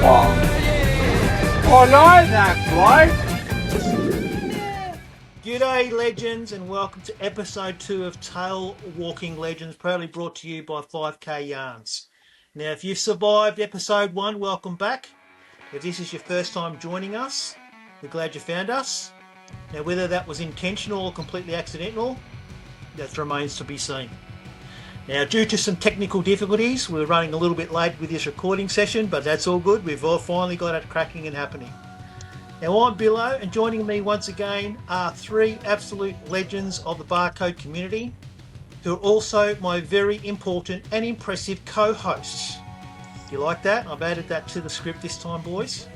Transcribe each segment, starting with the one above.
Oh, no, that bloke. G'day, legends, and welcome to episode 2 of Tailwalking Legends, proudly brought to you by 5K Yarns. Now, if you've survived episode 1, welcome back. If this is your first time joining us, we're glad you found us. Now, whether that was intentional or completely accidental, that remains to be seen. Now, due to some technical difficulties, we're running a little bit late with this recording session, but that's all good. We've all finally got it cracking and happening. Now, I'm BILLO, and joining me once again are 3 absolute legends of the Barcode community, who are also my very important and impressive co-hosts. You like that? I've added that to the script this time, boys.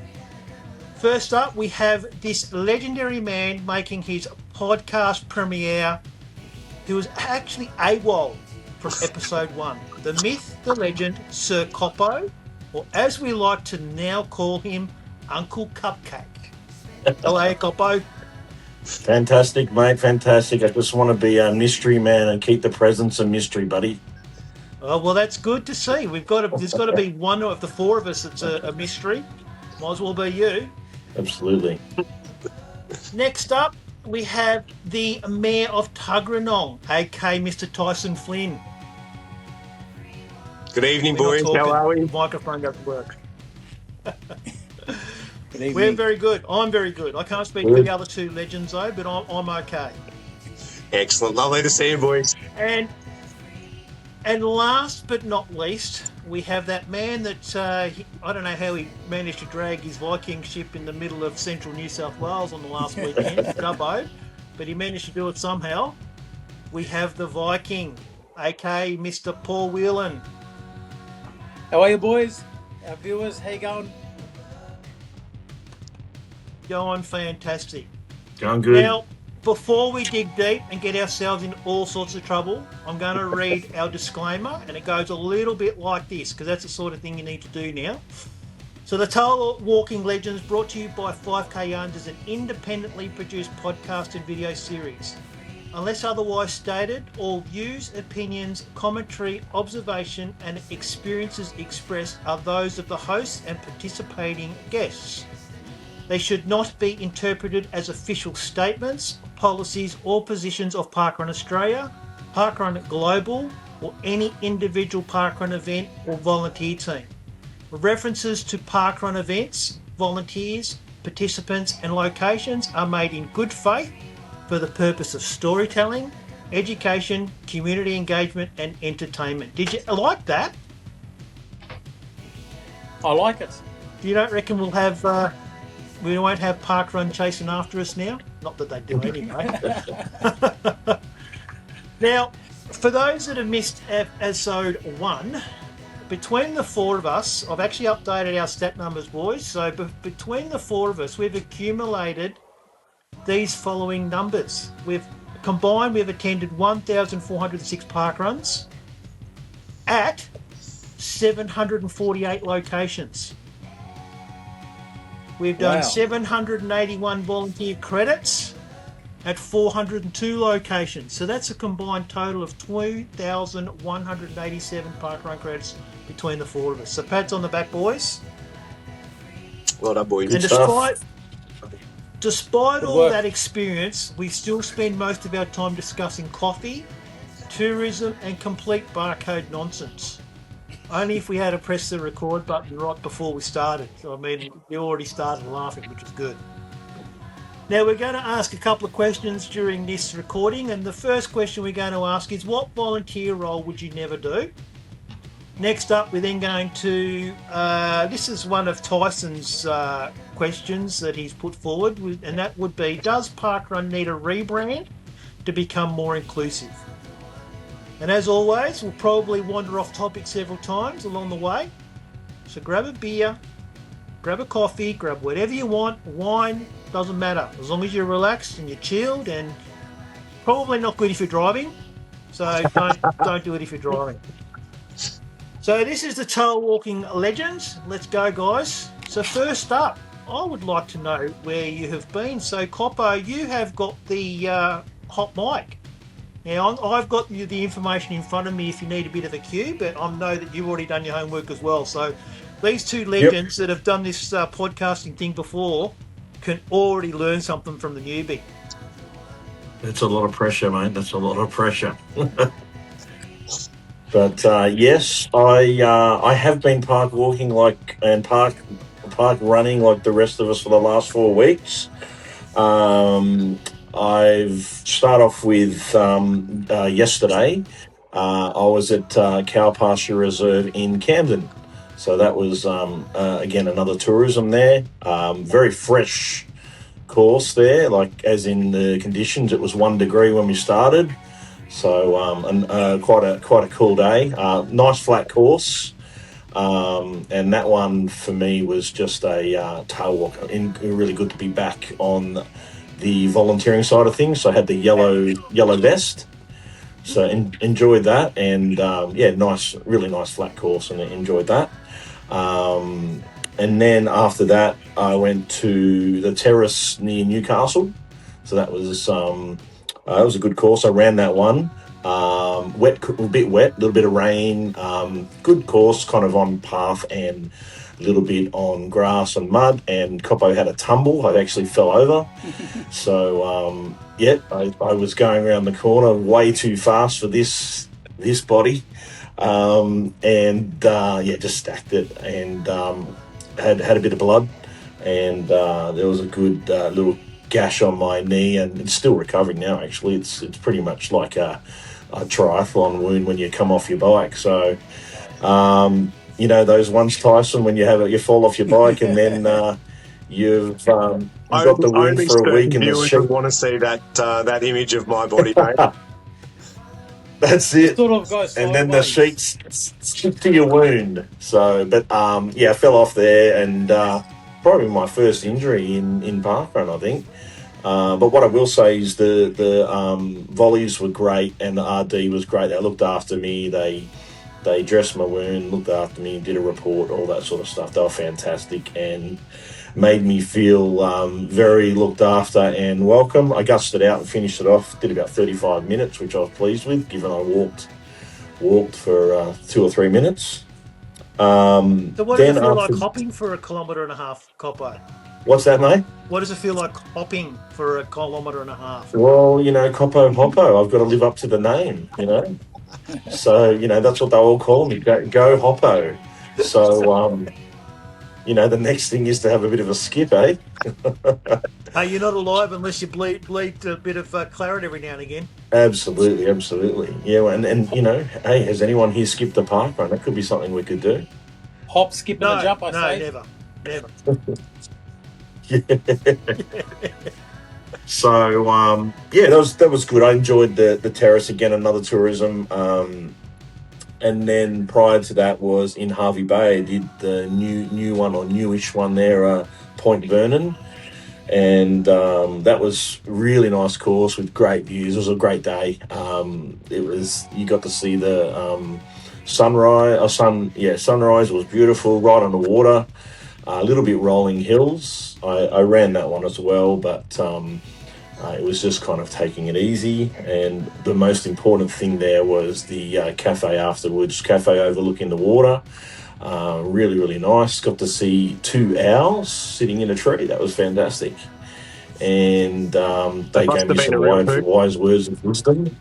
First up, we have this legendary man making his podcast premiere, who was actually AWOL from episode 1. The myth, the legend, Sir Koppo, or as we like to now call him, Uncle Cupcake. Hello, Koppo. Fantastic, mate. Fantastic. I just want to be a mystery man and keep the presence a mystery, buddy. Oh, well, that's good to see. There's got to be one of the 4 of us that's a mystery. Might as well be you. Absolutely. Next up, we have the Mayor of Tuggeranong, aka Mr. Tyson Flynn. Good evening, boys. How are we? Microphone doesn't work. Good evening. We're very good. I'm very good. I can't speak for the other 2 legends though, but I'm okay. Excellent. Lovely to see you, boys. And last but not least, we have that man that I don't know how he managed to drag his Viking ship in the middle of central New South Wales on the last weekend, Dubbo, but he managed to do it somehow. We have the Viking, aka Mr. Paul Whelan. How are you, boys? Our viewers, how you going? Going fantastic. Going good. Now, before we dig deep and get ourselves in all sorts of trouble, I'm going to read our disclaimer, and it goes a little bit like this, because that's the sort of thing you need to do now. So the Tailwalking Legends, brought to you by 5K Yarns, is an independently produced podcast and video series. Unless otherwise stated, all views, opinions, commentary, observation and experiences expressed are those of the hosts and participating guests. They should not be interpreted as official statements, policies or positions of Parkrun Australia, Parkrun Global or any individual Parkrun event or volunteer team. References to Parkrun events, volunteers, participants and locations are made in good faith for the purpose of storytelling, education, community engagement and entertainment. Did you like that? I like it. You don't reckon we won't have parkrun chasing after us now? Not that they do anyway. Now, for those that have missed episode 1, between the 4 of us, I've actually updated our stat numbers, boys. So between the 4 of us, we've accumulated these following numbers. We've attended 1,406 parkruns at 748 locations. We've done 781 volunteer credits at 402 locations. So that's a combined total of 2,187 parkrun credits between the 4 of us. So pats on the back, boys. Well done, boys. And despite all that experience, we still spend most of our time discussing coffee, tourism and complete barcode nonsense. Only if we had to press the record button right before we started. So, I mean, we already started laughing, which was good. Now, we're going to ask a couple of questions during this recording, and the first question we're going to ask is, what volunteer role would you never do? Next up, we're then going to, this is one of Tyson's questions that he's put forward, and that would be, does Parkrun need a rebrand to become more inclusive? And as always, we'll probably wander off topic several times along the way. So grab a beer, grab a coffee, grab whatever you want, wine, doesn't matter. As long as you're relaxed and you're chilled, and probably not good if you're driving. So don't do it if you're driving. So this is the Tailwalking Legends. Let's go, guys. So first up, I would like to know where you have been. So Koppo, you have got the hot mic. Now, I've got the information in front of me if you need a bit of a cue, but I know that you've already done your homework as well. So These two legends that have done this podcasting thing before can already learn something from the newbie. That's a lot of pressure, mate. That's a lot of pressure. But yes, I have been park walking and park running like the rest of us for the last 4 weeks. I've started off with yesterday. I was at Cow Pasture Reserve in Camden, so that was again another tourism there. Very fresh course there, like as in the conditions. It was 1 degree when we started. So quite a cool day. Nice flat course, and that one for me was just a tail walk. Really good to be back on the volunteering side of things. So I had the yellow vest, so enjoyed that, and really nice flat course, and enjoyed that. And then after that, I went to the terrace near Newcastle. So that was it was a good course. I ran that one. A bit wet, a little bit of rain. Good course, kind of on path and a little bit on grass and mud. And Koppo had a tumble. I actually fell over. So I was going around the corner way too fast for this body, just stacked it and had a bit of blood, and there was a good little gash on my knee, and it's still recovering now. Actually, it's pretty much like a triathlon wound when you come off your bike. So those ones, Tyson, when you fall off your bike and then you've got the wound for a week in the sheet. Want to see that image of my body, mate. That's it. Sort of goes and then the sideways. sheets stick to your wound. So, but I fell off there, and probably my first injury in parkrun, I think. But what I will say is the volleys were great, and the RD was great. They looked after me. They dressed my wound, looked after me, did a report, all that sort of stuff. They were fantastic and made me feel very looked after and welcome. I gusted out and finished it off. Did about 35 minutes, which I was pleased with, given I walked for 2 or 3 minutes. So what does it feel like hopping for 1.5 kilometres, Koppo? What's that, mate? What does it feel like hopping for 1.5 kilometres? Well, Koppo Hoppo. I've got to live up to the name, So, that's what they all call me. Go Hoppo. So, the next thing is to have a bit of a skip, eh? Hey, you're not alive unless you bleed a bit of claret every now and again. Absolutely. Yeah, and hey, has anyone here skipped the parkrun? That could be something we could do. Hop, skip, and a jump, I say. No, never. So that was good. I enjoyed the terrace again, another tourism. And then prior to that was in Hervey Bay. I did the new one or newish one there, Point Vernon, and that was a really nice course with great views. It was a great day. You got to see the sunrise. Sunrise was beautiful, right on the water. A little bit rolling hills. I ran that one as well, but it was just kind of taking it easy. And the most important thing there was the cafe afterwards. Cafe overlooking the water. Really, really nice. Got to see 2 owls sitting in a tree. That was fantastic. And they gave me some wise words of wisdom.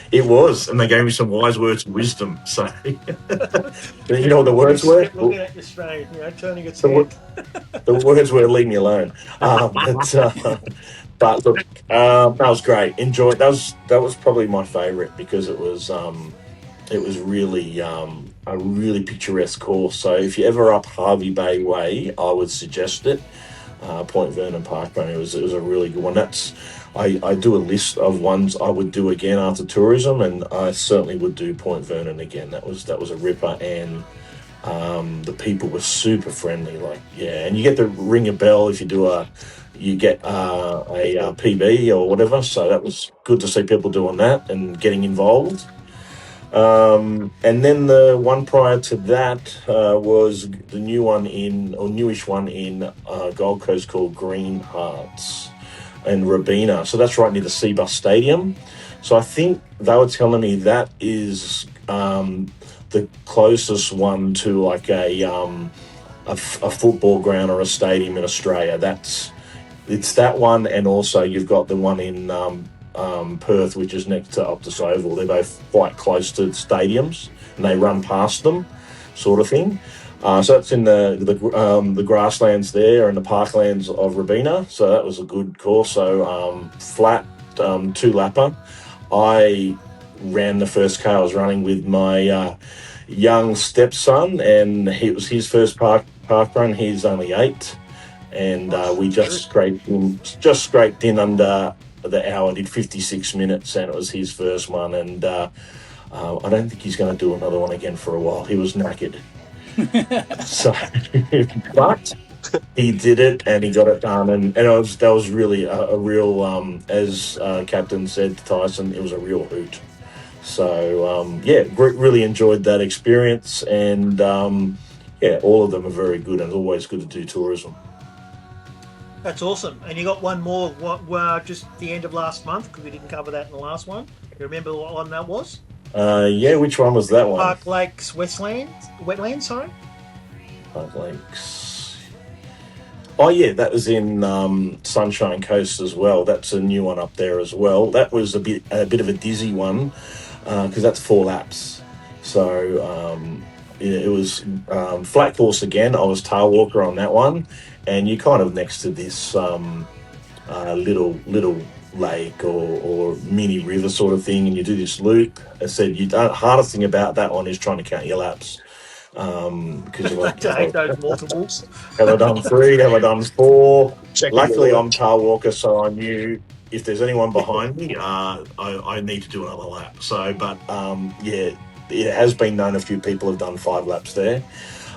It was, and they gave me some wise words of wisdom. So, you know what the words were? Looking at your screen, turning its head. The words were "leave me alone." But look, that was great. Enjoyed. That was probably my favourite because it was really a really picturesque course. So if you're ever up Hervey Bay Way, I would suggest it. Point Vernon Parkrun. It was a really good one. I do a list of ones I would do again after tourism, and I certainly would do Point Vernon again. That was a ripper, and the people were super friendly. And you get to ring a bell if you get a PB or whatever. So that was good to see people doing that and getting involved. And then the one prior to that was the newish one in Gold Coast called Green Hearts and Robina. So that's right near the Seabus Stadium. So I think they were telling me that is the closest one to like a a football ground or a stadium in Australia. It's that one, and also you've got the one in Perth, which is next to Optus Oval. They're both quite close to stadiums, and they run past them, sort of thing. So that's in the grasslands there and the parklands of Robina. So that was a good course. So flat, 2-lapper. I ran the first car. I was running with my young stepson, and it was his first park run. He's only 8, and we just scraped in under the hour. Did 56 minutes, and it was his first one. And I don't think he's going to do another one again for a while. He was knackered. So, but he did it and he got it done, and that was really a real, as Captain said to Tyson, it was a real hoot. So really enjoyed that experience, and all of them are very good, and it's always good to do tourism. That's awesome. And you got one more just the end of last month, because we didn't cover that in the last one. You remember what one that was? Which one was that one? Park Lakes Wetlands, sorry. Park Lakes. Oh yeah, that was in Sunshine Coast as well. That's a new one up there as well. That was a bit of a dizzy one because that's 4 laps. So it was flat course again. I was tail walker on that one, and you're kind of next to this little lake or mini river sort of thing, and you do this loop. I said hardest thing about that one is trying to count your laps, because you're like, take those multiples. Have I done 3? Have I done 4? Checking Luckily, your I'm tail walker, so I knew if there's anyone behind me, I need to do another lap. So, but it has been known a few people have done 5 laps there.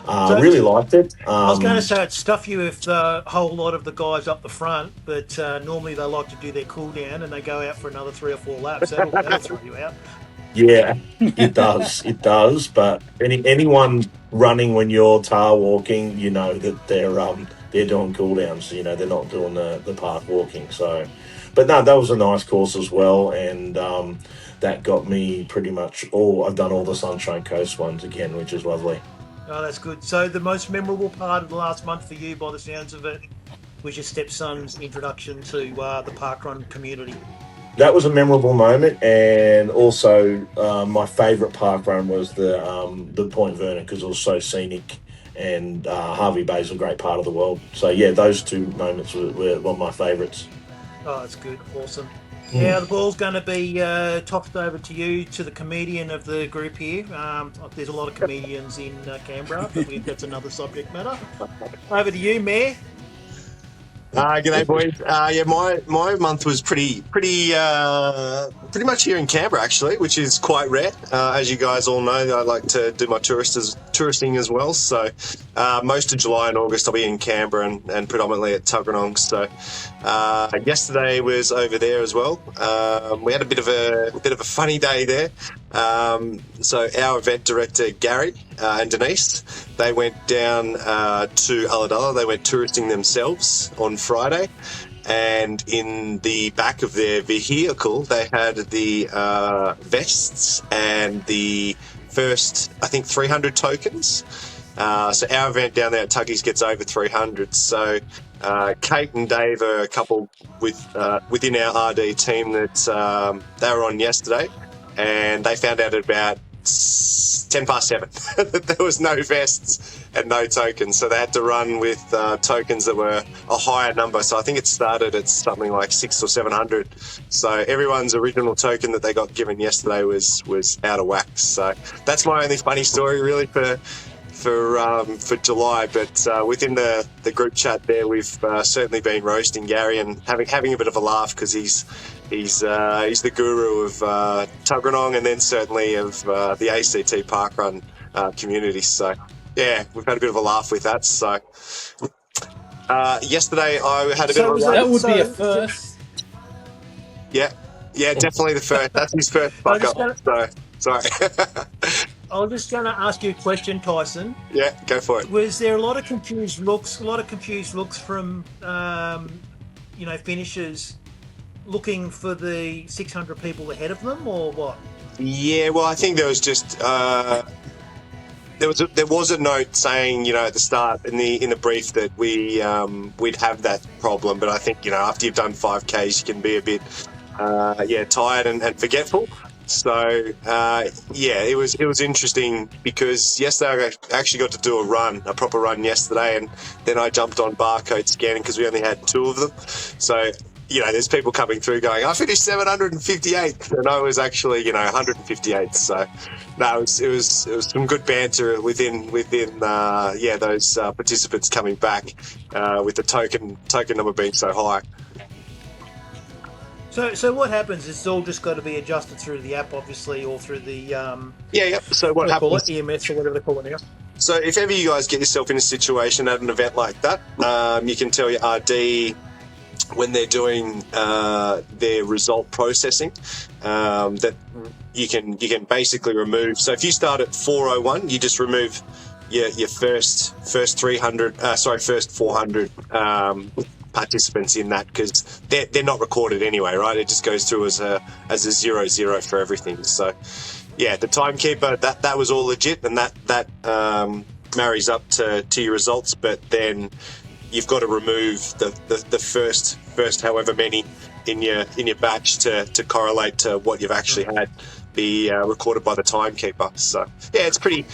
Really liked it. I was going to say, it'd stuff you if the whole lot of the guys up the front, but normally they like to do their cool down and they go out for another 3 or 4 laps. That'll throw you out. Yeah, it does. It does. But anyone running when you're tail walking, you know that they're doing cool downs. You know, they're not doing the park walking. So, but no, that was a nice course as well, and that got me pretty much I've done all the Sunshine Coast ones again, which is lovely. Oh, that's good. So the most memorable part of the last month for you, by the sounds of it, was your stepson's introduction to the parkrun community. That was a memorable moment, and also my favourite park run was the Point Vernon, because it was so scenic, and Harvey Bay is a great part of the world. So yeah, those 2 moments were one of my favourites. Oh, that's good. Awesome. Now the ball's going to be tossed over to you, to the comedian of the group here. There's a lot of comedians in Canberra, but that's another subject matter. Over to you, Mayor. G'day, boys. My month was pretty much here in Canberra, actually, which is quite rare. As you guys all know, I like to do my touristing as well. So most of July and August I'll be in Canberra and predominantly at Tuggeranong. So yesterday was over there as well. We had a bit of a funny day there. So our event director Gary and Denise, they went down to Ulladulla. They went touristing themselves on Friday, and in the back of their vehicle they had the vests and the first, I think, 300 tokens. So our event down there at Tuggies gets over 300. So Kate and Dave are a couple within our RD team that they were on yesterday, and they found out at about 7:10 that there was no vests and no tokens, so they had to run with tokens that were a higher number. So I think it started at something like 600 or 700. So everyone's original token that they got given yesterday was out of whack. So that's my only funny story really for July. But within the group chat there, we've certainly been roasting Gary and having a bit of a laugh, because he's the guru of Tuggeranong, and then certainly of the ACT parkrun community. So yeah, we've had a bit of a laugh with that. So yesterday I had a bit of a that would be a first. Yeah, definitely the first. That's his first fuck up. So sorry. I was just going to ask you a question, Tyson. Yeah, go for it. Was there a lot of confused looks from finishers looking for the 600 people ahead of them, or what? Yeah, well, I think there was just there was a note saying, you know, at the start in the brief that we'd have that problem, but I think, you know, after you've done 5Ks, you can be a bit tired and forgetful. So it was interesting because yesterday I actually got to do a proper run yesterday, and then I jumped on barcode scanning because we only had 2 of them. So, you know, there's people coming through going, I finished 758, and I was actually, you know, 158. So, no, it was some good banter within those participants coming back with the token number being so high. So what happens? It's all just got to be adjusted through the app, obviously, or through the So what happens? EMS or whatever they call it now. So if ever you guys get yourself in a situation at an event like that, you can tell your RD when they're doing their result processing that you can basically remove. So if you start at 401, you just remove your first 400 participants in that, because they're not recorded anyway, right? It just goes through as a 0-0 for everything. So yeah, the timekeeper, that was all legit, and that marries up to your results, but then you've got to remove the first however many in your batch to correlate to what you've actually had be recorded by the timekeeper. So yeah, it's pretty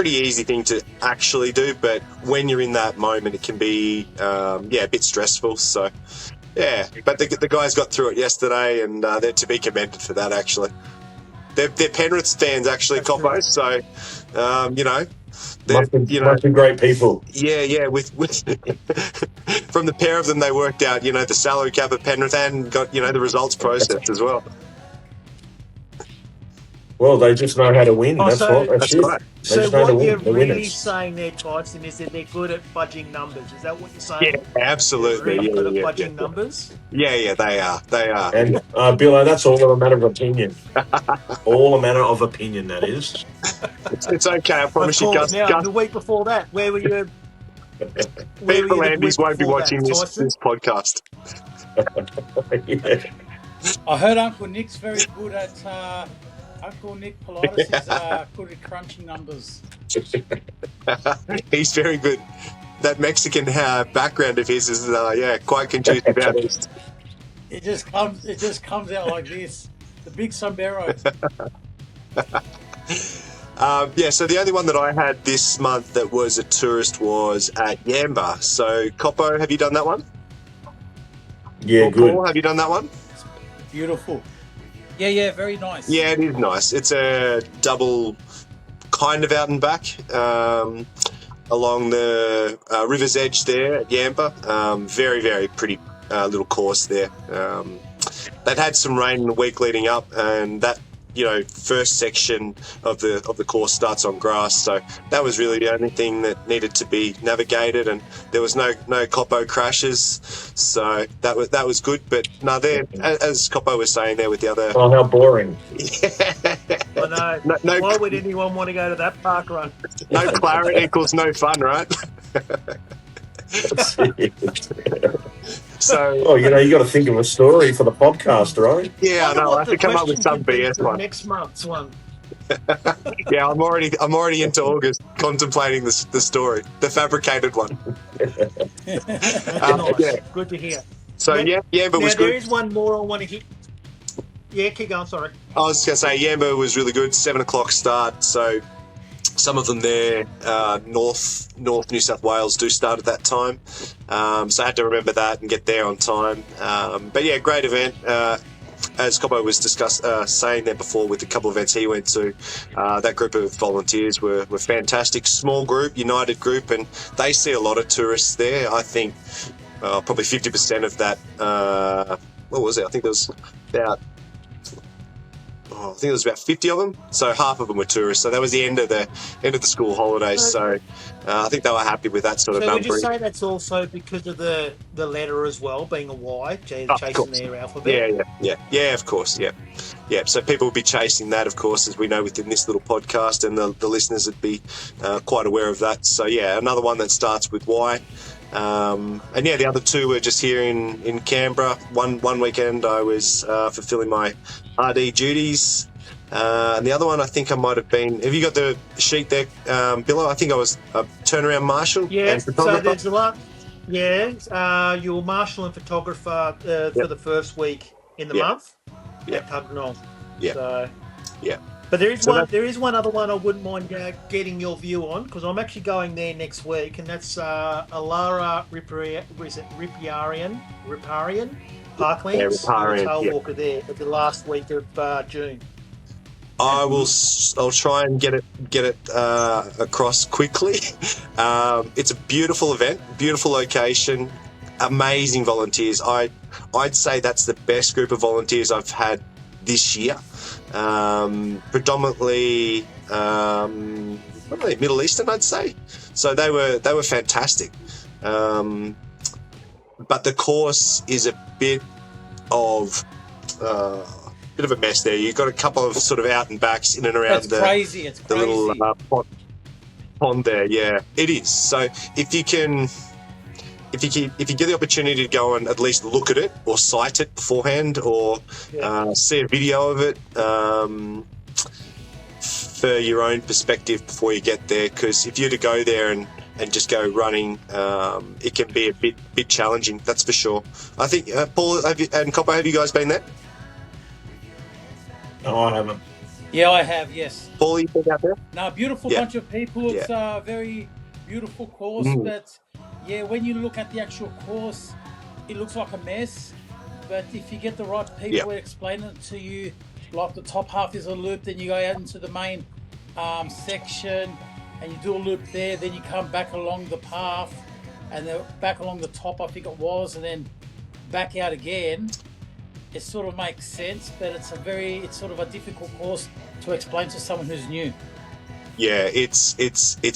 easy thing to actually do, but when you're in that moment, it can be a bit stressful. So yeah, but the guys got through it yesterday, and they're to be commended for that. Actually, they're Penrith fans, actually, Koppo. So you know. Must be great people. Yeah. With from the pair of them, they worked out, you know, the salary cap at Penrith and got, you know, the results processed as well. Well, they just know how to win. That's right. So what you're really saying there, Tyson, is that they're good at fudging numbers. Is that what you're saying? Yeah, absolutely. They're really good at fudging numbers? Yeah, they are. And Billo, that's all a matter of opinion. All a matter of opinion, that is. It's okay, I promise you, Gus. Now, the week before that, where were you? People Landys won't be watching this podcast. Yeah. I heard Uncle Nick's very good at Uncle Nick Pilatus is good at crunching numbers. He's very good. That Mexican background of his is quite conducive about it. It just comes out like this. The big sombrero. So the only one that I had this month that was a tourist was at Yamba. So Koppo, have you done that one? Yeah, good. Paul, have you done that one? Beautiful. Yeah, very nice. Yeah, it is nice. It's a double kind of out and back along the river's edge there at Yamba. Very, very pretty little course there. They'd had some rain in the week leading up, and that, you know, first section of the course starts on grass, so that was really the only thing that needed to be navigated, and there was no Koppo crashes, so that was good. But no, there, as Koppo was saying there with the other. Oh, how boring! I know. No, why would anyone want to go to that park run? No claret equals no fun, right? That's it. So, you know, you got to think of a story for the podcast, right? Yeah, I know. I have to come up with some BS one. Next month's one. Yeah, I'm already into August contemplating the story, the fabricated one. Nice. Yeah. Good to hear. So Yamba was good. There is one more I want to hit. Yeah, keep going. Sorry. I was going to say Yamba was really good. 7:00 start. So some of them there, North New South Wales, do start at that time. So I had to remember that and get there on time. But yeah, great event. As Koppo was saying there before with the couple of events he went to, that group of volunteers were fantastic. Small group, united group, and they see a lot of tourists there. I think probably 50% of that, what was it? I think there was about 50 of them. So half of them were tourists. So that was the end of the school holidays. So I think they were happy with that sort of number. So would you say that's also because of the letter as well, being a Y, chasing their alphabet? Yeah, of course, yeah. So people will be chasing that, of course, as we know within this little podcast, and the listeners would be quite aware of that. So yeah, another one that starts with Y. And yeah, the other two were just here in Canberra. One weekend I was fulfilling my RD duties, And the other one, I think I might have been. Have you got the sheet there, Billo? I think I was a turnaround marshal Yeah, and so photographer. there's a lot. Yeah, you're marshal and photographer for the first week in the month at Tuggeranong. Yeah. So, Yeah. but there is So one. There is one other one I wouldn't mind getting your view on, because I'm actually going there next week, and that's Alara Riparian Parklands. I'm a tailwalker there at the last week of June. I'll try and get it across quickly. It's a beautiful event, beautiful location, amazing volunteers. I'd say that's the best group of volunteers I've had this year. Predominantly, Middle Eastern, I'd say. So they were fantastic. But the course is a bit of a mess there. You've got a couple of sort of out and backs in and around the little pond there. Yeah, it is. So if you get the opportunity to go and at least look at it or sight it beforehand, or see a video of it for your own perspective before you get there, because if you're to go there and just go running, it can be a bit challenging. That's for sure. I think Paul and Koppo, have you guys been there? No, I haven't. Yeah, I have, yes. Paul, you been out there? No, beautiful bunch of people. It's a very beautiful course, but when you look at the actual course, it looks like a mess. But if you get the right people explaining it to you, like the top half is a loop, then you go out into the main section and you do a loop there, then you come back along the path and then back along the top, I think it was, and then back out again. It sort of makes sense, but it's sort of a difficult course to explain to someone who's new. Yeah, it's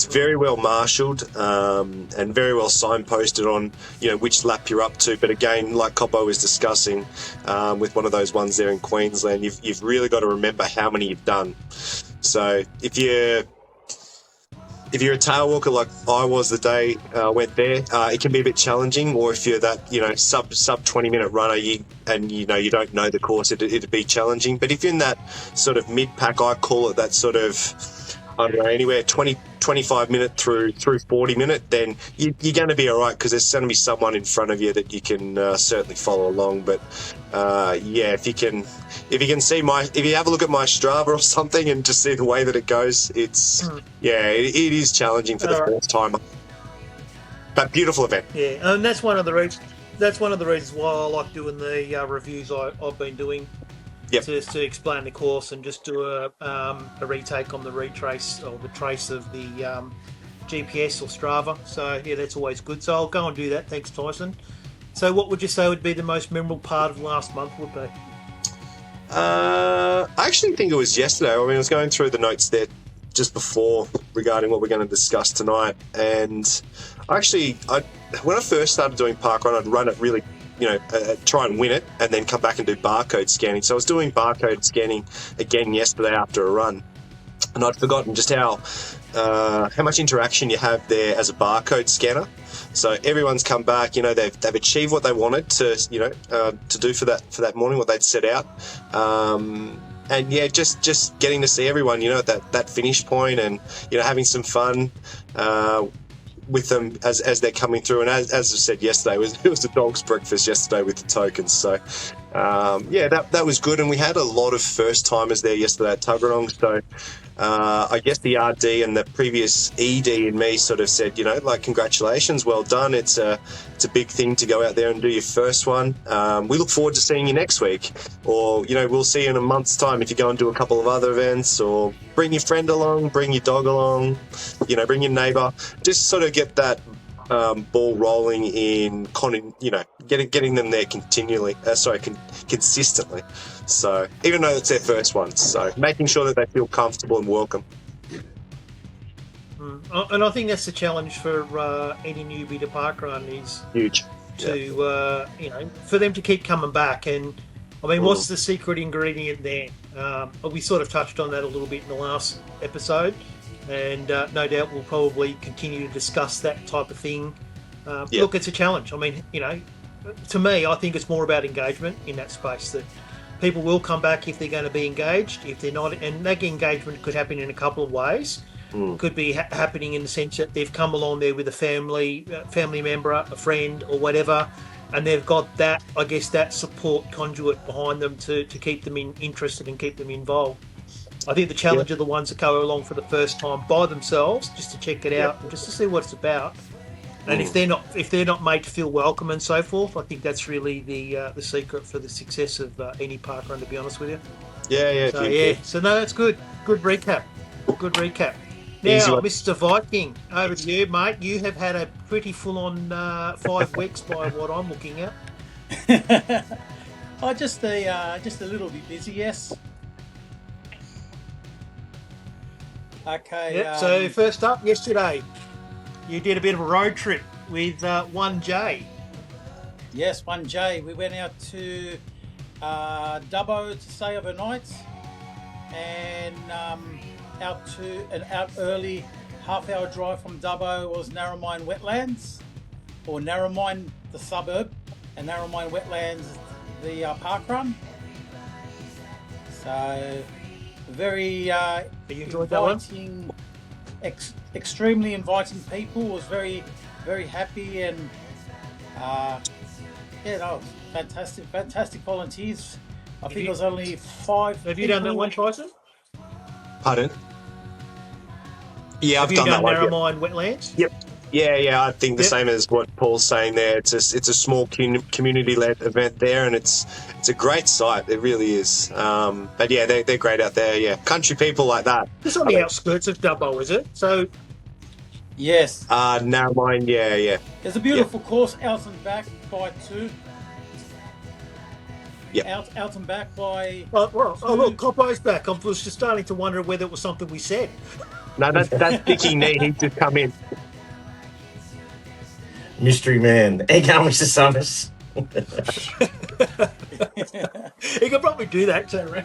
very well marshalled and very well signposted on which lap you're up to. But again, like Koppo was discussing with one of those ones there in Queensland, you've really got to remember how many you've done. So if you're a tail walker like I was the day I went there, it can be a bit challenging. Or if you're that sub 20-minute runner, you don't know the course, it'd be challenging. But if you're in that sort of mid pack, I call it that sort of, I don't know, anywhere 25 minute through 40 minute, then you're going to be all right, because there's going to be someone in front of you that you can certainly follow along. But if you can see if you have a look at my Strava or something and just see the way that it goes, it is challenging for the first time. But beautiful event. Yeah, and that's one of the reasons. That's one of the reasons why I like doing the reviews I've been doing. Just to explain the course and just do a retake on the retrace or the trace of the GPS or Strava. So that's always good. So I'll go and do that. Thanks, Tyson. So what would you say would be the most memorable part of last month would be? I actually think it was yesterday. I mean, I was going through the notes there just before regarding what we're going to discuss tonight, and when I first started doing parkrun, I'd run it really, try and win it, and then come back and do barcode scanning. So I was doing barcode scanning again yesterday after a run, and I'd forgotten just how much interaction you have there as a barcode scanner. So everyone's come back, they've achieved what they wanted to do for that morning, what they'd set out. And just getting to see everyone, at that finish point, and having some fun with them as they're coming through. And as I said yesterday, it was the dog's breakfast yesterday with the tokens. So that was good. And we had a lot of first timers there yesterday at Tuggeranong. So I guess the RD and the previous ED in me sort of said, congratulations, well done. It's a big thing to go out there and do your first one. We look forward to seeing you next week, or we'll see you in a month's time if you go and do a couple of other events, or bring your friend along, bring your dog along, bring your neighbour. Just sort of get that ball rolling in, getting them there consistently. So even though it's their first one, so making sure that they feel comfortable and welcome. And I think that's the challenge for any newbie to parkrun, is huge to for them to keep coming back. And I mean, what's the secret ingredient there? We sort of touched on that a little bit in the last episode, and no doubt we'll probably continue to discuss that type of thing. Look, it's a challenge. I mean, to me, I think it's more about engagement in that space, that people will come back if they're going to be engaged. If they're not, and that engagement could happen in a couple of ways. Could be happening in the sense that they've come along there with a family member, a friend, or whatever, and they've got that, I guess, that support conduit behind them to keep them interested and keep them involved. I think the challenge are the ones that go along for the first time by themselves, just to check it out and just to see what it's about. And if they're not made to feel welcome and so forth, I think that's really the secret for the success of any parkrun, to be honest with you. So no, that's good. Good recap. Now, Mr. Viking, over to you, mate. You have had a pretty full-on 5 weeks by what I'm looking at. Just a little bit busy, yes. Okay. Yep. So first up, yesterday, you did a bit of a road trip with 1J. Yes, 1J. We went out to Dubbo to stay overnight, and out early, half-hour drive from Dubbo was Narromine Wetlands, or Narromine the suburb, and Narromine Wetlands the parkrun. So very inviting, extremely inviting people. Was very, very happy, and fantastic volunteers. I think it was only 5. Have you done that one, Tyson? Pardon? Yeah, I've done that one. Have you done Narromine Wetlands? Yep. Yeah. I think the same as what Paul's saying there. It's a small community-led event there, and it's a great site. It really is. But yeah, they're great out there. Yeah, country people like that. It's on the outskirts of Dubbo, is it? So. Yes. Narromine. Yeah. There's a beautiful course out and back by 2. Yeah. Out and back by. Oh look, Koppo's back. I was just starting to wonder whether it was something we said. No, that's Dickie Nee. He's just come in. Mystery man. Hey, come, Mr. Summers. He could probably do that, too, right?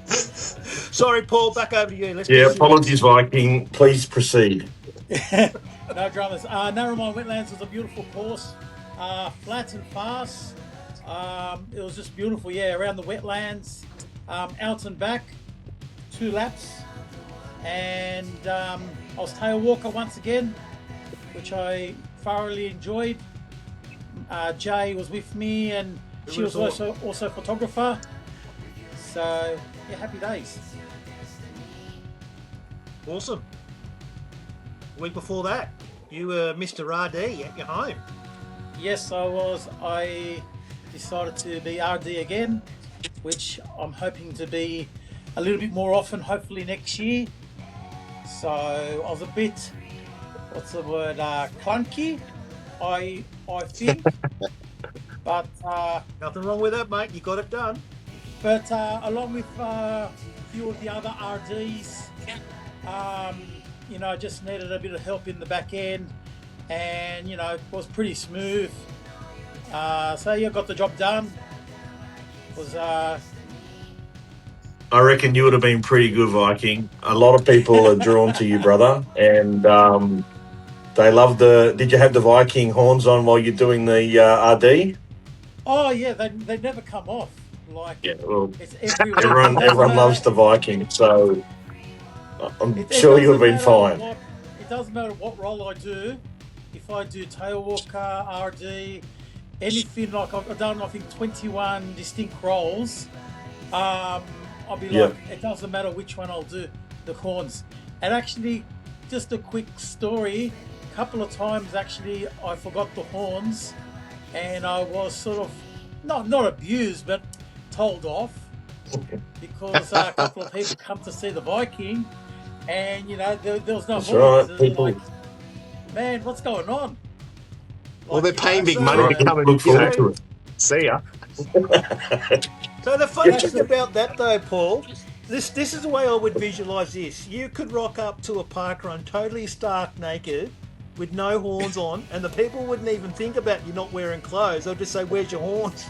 Sorry, Paul, back over to you. Apologies, Viking. Please proceed. No dramas. Narromine Wetlands was a beautiful course. Flat and fast. It was just beautiful, around the wetlands. Out and back, 2 laps. And I was tail walker once again, which I thoroughly enjoyed. Jay was with me, and she was also a photographer. So, happy days. Awesome. The week before that, you were Mr. RD at your home. Yes, I was. I decided to be RD again, which I'm hoping to be a little bit more often, hopefully next year. So I was a bit, clunky, I think. But nothing wrong with that, mate. You got it done. But along with a few of the other RDs, I just needed a bit of help in the back end, and it was pretty smooth. Got the job done. It was. I reckon you would have been pretty good, Viking. A lot of people are drawn to you, brother, and they love the. Did you have the Viking horns on while you're doing the RD? Oh yeah, they never come off. It's everyone loves the Viking, so I'm sure you'll have been fine. It doesn't matter what role I do. If I do tail walker, RD, anything, like I've done, I think 21 distinct roles. I'll be like, it doesn't matter which one I'll do, the horns. And actually, just a quick story, a couple of times actually I forgot the horns, and I was sort of, not abused, but told off, because a couple of people come to see the Viking, and there was no horns. Right, people. Like, man, what's going on? Well, they're paying big money to come and look forward to it. See ya. So the funny thing about that, though, Paul, this is the way I would visualise this. You could rock up to a parkrun totally stark naked, with no horns on, and the people wouldn't even think about you not wearing clothes. They'll just say, "Where's your horns?"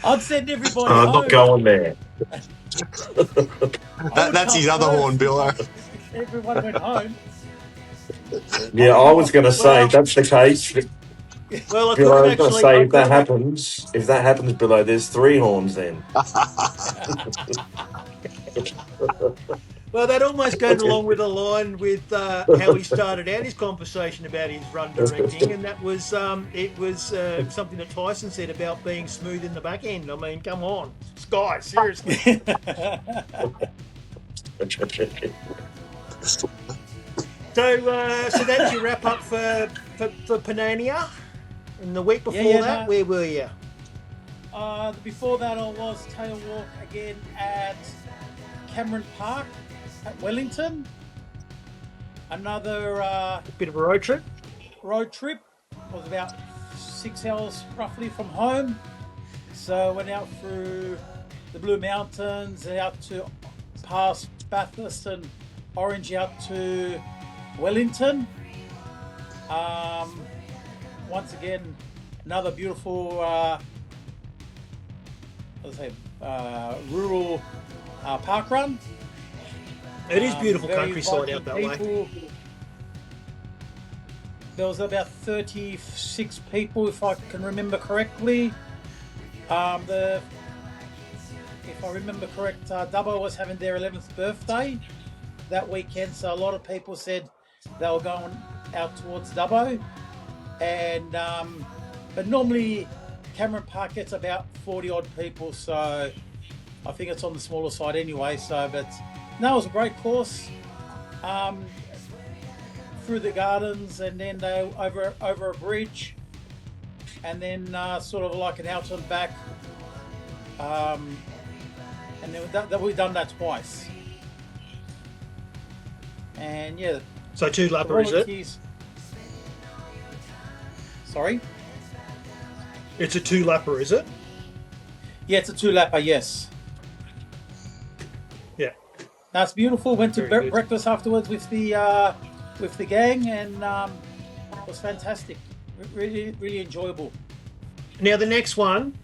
I'd send everybody I'm home. not going there. That's his other horn, Billo. Everyone went home. Yeah, I was going to say, if that's the case, Well, I Billo, I couldn't was going to actually. say, if that happens, Billo, there's 3 horns then. Well, that almost goes along with a line with how he started out his conversation about his run directing, and that was it was something that Tyson said about being smooth in the back end. I mean, come on, Sky, seriously. So that's your wrap up for Panania. And the week before that, where were you? Before that, I was Tailwalk again at Cameron Park at Wellington. Another Bit of a road trip. Road trip. Was about 6 hours roughly from home. So went out through the Blue Mountains and out to past Bathurst and Orange out to Wellington. Once again, another beautiful, rural parkrun. It is beautiful countryside out that way. There was about 36 people, if I can remember correctly. If I remember correct, Dubbo was having their 11th birthday that weekend, so a lot of people said they were going out towards Dubbo. And but normally Cameron Park gets about 40 odd people, so I think it's on the smaller side anyway. So, but no, it was a great course. Through the gardens, and then over a bridge, and then sort of like an out and back. And then we've done that twice. And yeah. So 2-lapper, is it? Sorry? It's a 2-lapper, is it? Yeah, it's a 2-lapper, yes. Yeah. That's beautiful. Went to breakfast afterwards with the gang, and it was fantastic. Really, really enjoyable. Now the next one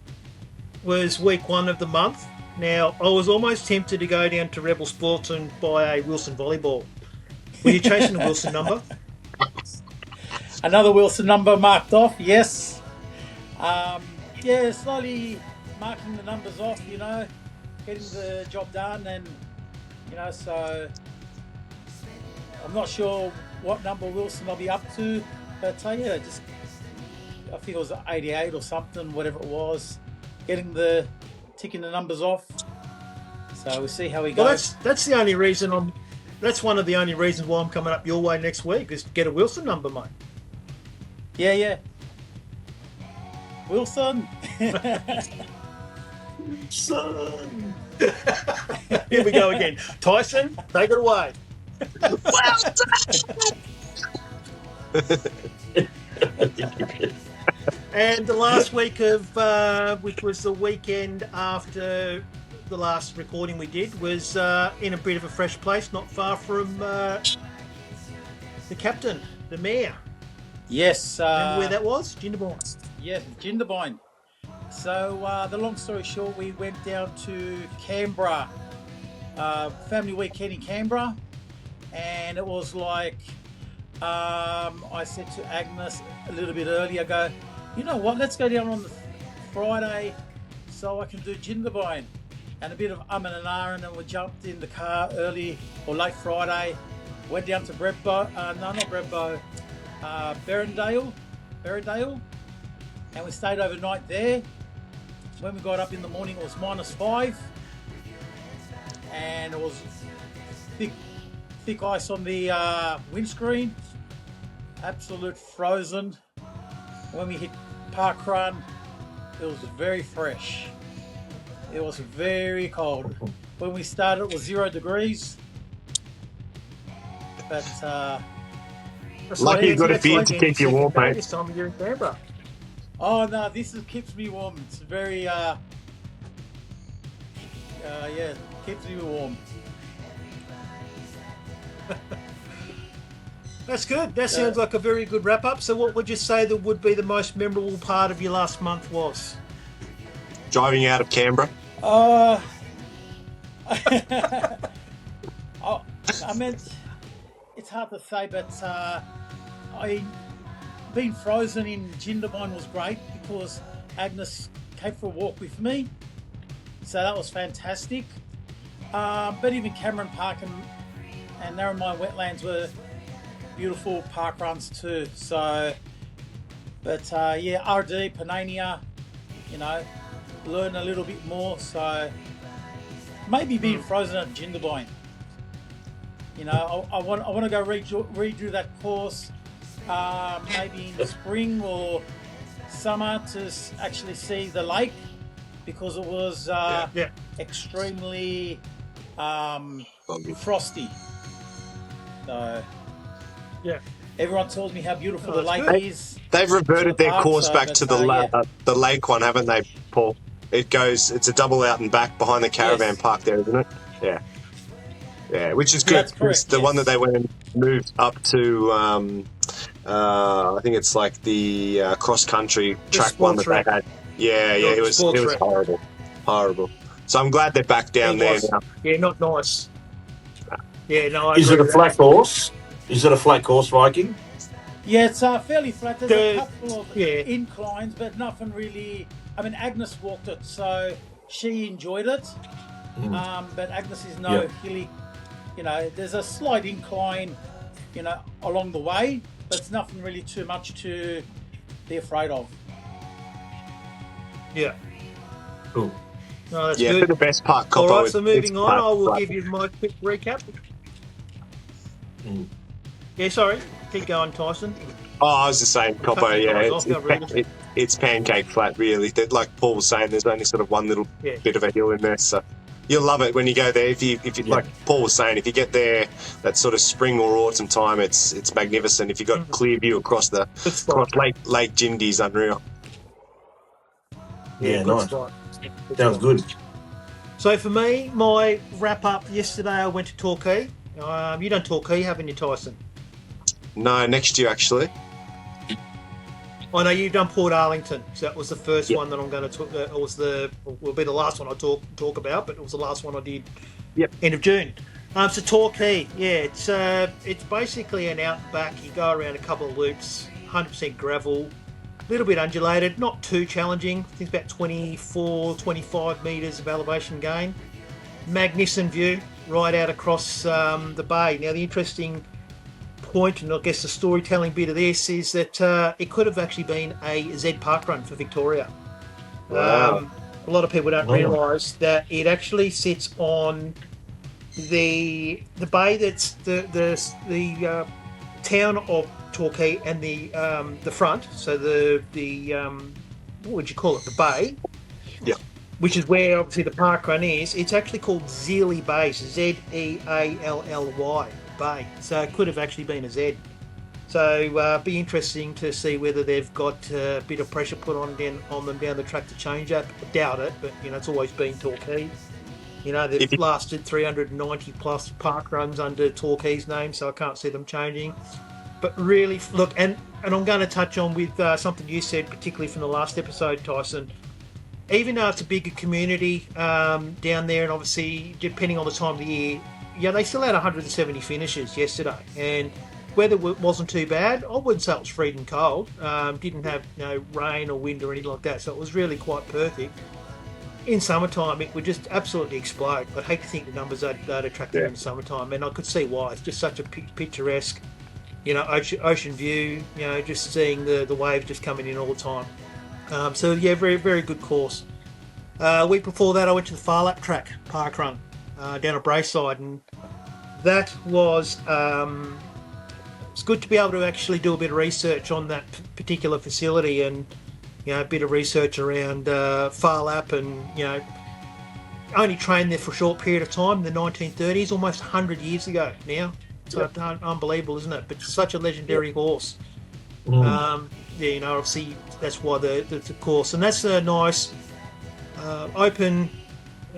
was week 1 of the month. Now I was almost tempted to go down to Rebel Sports and buy a Wilson volleyball. Were you chasing a Wilson number? Another Wilson number marked off, yes. Yeah, slowly marking the numbers off, getting the job done, and so I'm not sure what number Wilson I'll be up to, but yeah, I think it was 88 or something, whatever it was, ticking the numbers off. So we'll see how we go. Well, that's the only reason that's one of the only reasons why I'm coming up your way next week, is to get a Wilson number, mate. Yeah. Wilson. Son. Here we go again. Tyson, take it away. And the last week of, which was the weekend after the last recording we did, was in a bit of a fresh place, not far from the captain, the mayor. Yes. Remember where that was? Jindabyne. Yes, Jindabyne. So the long story short, we went down to Canberra, family weekend in Canberra, and it was like, I said to Agnes a little bit earlier, I go, you know what, let's go down on the Friday so I can do Jindabyne. And a bit of and an and then we jumped in the car early or late Friday, went down to Berrendale, and we stayed overnight there. When we got up in the morning, it was -5, and it was thick ice on the windscreen, absolute frozen. When we hit parkrun, it was very fresh. It was very cold. When we started, it was 0 degrees. But lucky you've got a beer to keep you warm, mate. This time you're in Canberra. Oh no, this keeps me warm. It's very keeps me warm. That's good. That sounds like a very good wrap up. So what would you say that would be the most memorable part of your last month was? Driving out of Canberra. I mean, it's hard to say, but being frozen in Jindabyne was great because Agnes came for a walk with me, so that was fantastic. But even Cameron Park and Narromine Wetlands were beautiful park runs too. So, but yeah, RD Panania, you know, learn a little bit more. So maybe being frozen at Jindabyne. You know, I want to go redo that course, maybe in the spring or summer to actually see the lake, because it was extremely frosty. So Yeah. everyone tells me how beautiful the lake is. They've reverted their park, course so, back but, to the lake one, haven't they, Paul? It's a double out and back behind the caravan park there, isn't it? Yeah. Yeah, which is good. That's correct. The one that they went and moved up to, I think it's like the cross-country track one that they had. Yeah, it was horrible. So I'm glad they're back down there now. Yeah, not nice. Yeah, no, Is it a flat course? Is it a flat course, Viking? Yeah, it's fairly flat. There's a couple of inclines, but nothing really. I mean, Agnes walked it, so she enjoyed it. But Agnes is hilly. You know, there's a slight incline, you know, along the way, but it's nothing really too much to be afraid of. Yeah. Cool. No, that's good. For the best part, Koppo. All right, so moving on, I will give you my quick recap. Yeah, sorry. Keep going, Tyson. Oh, I was just saying, Koppo, it's pancake flat, really. Like Paul was saying, there's only sort of one little bit of a hill in there, so you'll love it when you go there. If you like Paul was saying, if you get there that sort of spring or autumn time, it's magnificent. If you've got clear view across Lake Jindy's unreal. Yeah, nice. Sounds good. So for me, my wrap up yesterday, I went to Torquay. You done Torquay, haven't you, Tyson? No, next year actually. I know you've done Port Arlington, so that was the first one that I'm going to talk. Will be the last one I talk about, but it was the last one I did. End of June. So Torquay, it's basically an out and back. You go around a couple of loops, 100% gravel, a little bit undulated, not too challenging. I think it's about 24, 25 metres of elevation gain. Magnificent view right out across the bay. Now the interesting point, and I guess the storytelling bit of this, is that it could have actually been a Z parkrun for Victoria. Wow. A lot of people don't realise that it actually sits on the bay that's the town of Torquay and the front. So the what would you call it? The bay. Yeah. Which is where obviously the parkrun is. It's actually called Zeally Bay, Zeally Bay. So it could have actually been a Z. So be interesting to see whether they've got a bit of pressure put on them down the track to change that. I doubt it, but you know it's always been Torquay. You know they've lasted 390 plus park runs under Torquay's name, so I can't see them changing. But really, look, and I'm going to touch on with something you said, particularly from the last episode, Tyson. Even though it's a bigger community down there, and obviously depending on the time of the year, they still had 170 finishes yesterday, and weather wasn't too bad. I wouldn't say it was freezing cold. Didn't have rain or wind or anything like that, so it was really quite perfect. In summertime, it would just absolutely explode. I'd hate to think the numbers they'd attract in the summertime, and I could see why. It's just such a picturesque, ocean view. Just seeing the waves just coming in all the time. So very, very good course. A week before that, I went to the Far Lap track, parkrun, down at Braeside, and that was it's good to be able to actually do a bit of research on that particular facility, and a bit of research around Far Lap, and only trained there for a short period of time in the 1930s, almost 100 years ago now. So unbelievable, isn't it? But such a legendary horse. Obviously that's why the course, and that's a nice open,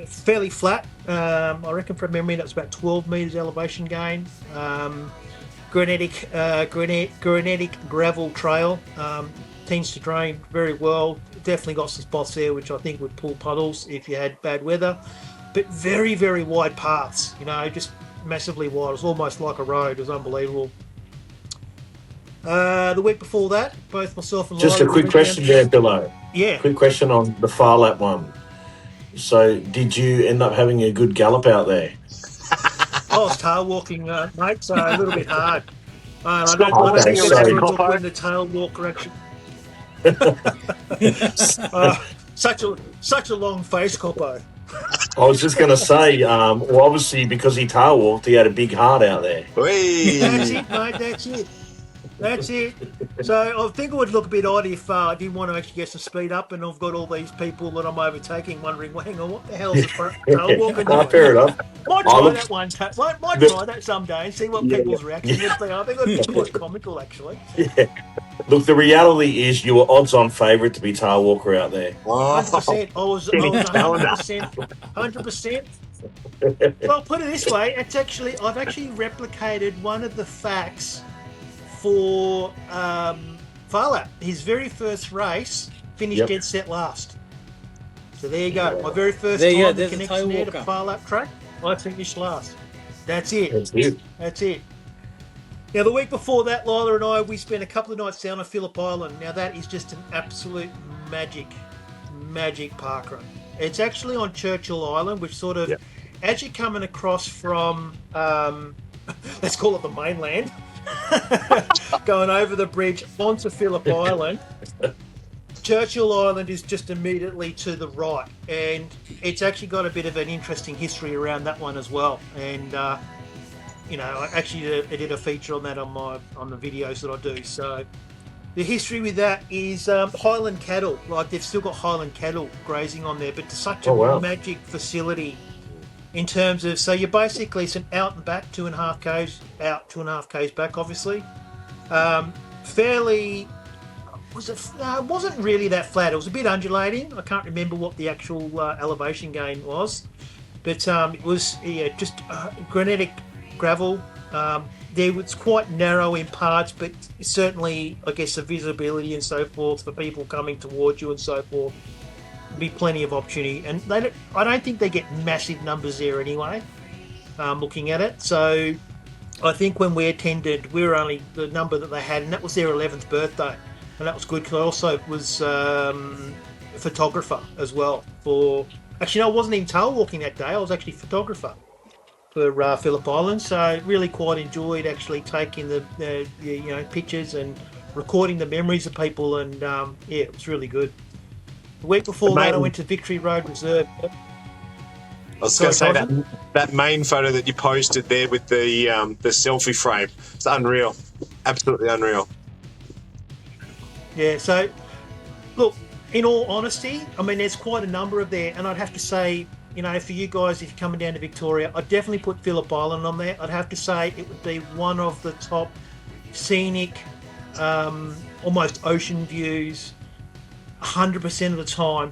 fairly flat. I reckon from memory that's about 12 metres elevation gain. Granitic gravel trail. Tends to drain very well. Definitely got some spots there which I think would pull puddles if you had bad weather. But very, very wide paths. Just massively wide. It was almost like a road. It was unbelievable. The week before that, both myself and Just a Lyra quick went question down. there, Billo. Yeah. Quick question on the Far Lap one. So, did you end up having a good gallop out there? I was tail walking, mate, so a little bit hard. I Stop don't Okay, walking around, necessarily so look Koppo. when the tail walker actually. Such a long face, Koppo. I was just going to say, well, obviously because he tail walked, he had a big heart out there. That's Whee! it, mate. That's it. That's it. So I think it would look a bit odd if I didn't want to actually get some speed up, and I've got all these people that I'm overtaking wondering, well, hang on, what the hell's the tail walker No, doing? fair enough. Might I try look, that one. Might the, try that someday and see what people's reaction would be. I think it'd be quite comical, actually. yeah. Look, the reality is you were odds on favourite to be tail walker out there. 100%. I was Calendar. 100%. Well, put it this way, I've actually replicated one of the facts for Farlap. His very first race finished dead set last. So there you go. My very first There you go, time the there's a connection there to tail Farlap track, I finished last. That's it. That's it. That's it. Now, the week before that, Lila and I, we spent a couple of nights down on Phillip Island. Now, that is just an absolute magic parkrun. It's actually on Churchill Island, which sort of, as you're coming across from, let's call it the mainland, going over the bridge onto Phillip Island, Churchill Island is just immediately to the right. And it's actually got a bit of an interesting history around that one as well. And, you know, I did a feature on that on the videos that I do. So the history with that is Highland cattle. Like, they've still got Highland cattle grazing on there, but it's such a magic facility in terms of, so you're basically some out and back, 2.5 k's out, 2.5 k's back, obviously. Fairly, it wasn't really that flat. It was a bit undulating. I can't remember what the actual elevation gain was, but it was just granitic gravel. There was quite narrow in parts, but certainly, I guess, the visibility and so forth for people coming towards you and so forth, be plenty of opportunity. And I don't think they get massive numbers there anyway, looking at it. So I think when we attended, we were only the number that they had, and that was their 11th birthday. And that was good because I also was a photographer as well. Actually, no, I wasn't even tail walking that day. I was actually photographer for Phillip Island, so really quite enjoyed actually taking the pictures and recording the memories of people, and it was really good. The week before that, I went to Victory Road Reserve. I was going to say that main photo that you posted there with the selfie frame. It's unreal, absolutely unreal. Yeah. So, look, in all honesty, I mean, there's quite a number of there, and I'd have to say, you know, for you guys, if you're coming down to Victoria, I'd definitely put Phillip Island on there. I'd have to say it would be one of the top scenic, almost ocean views, 100% of the time.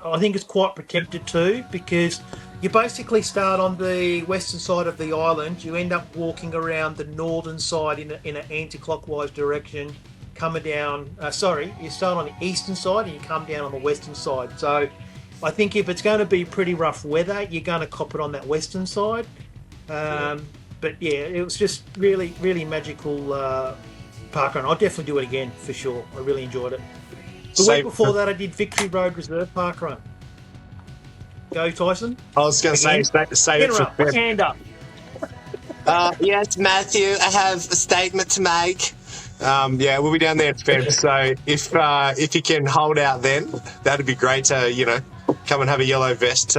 I think it's quite protected too, because you basically start on the western side of the island. You end up walking around the northern side in an anti-clockwise direction, coming down. You start on the eastern side and you come down on the western side. So I think if it's going to be pretty rough weather, you're going to cop it on that western side. But yeah, it was just really, really magical parkrun. I'll definitely do it again for sure. I really enjoyed it. The week before that, I did Victory Road Reserve Parkrun. Go, Tyson. I was going to say it for hand up. Yes, Matthew, I have a statement to make. We'll be down there in Feb, so if you can hold out then, that'd be great to, come and have a yellow vest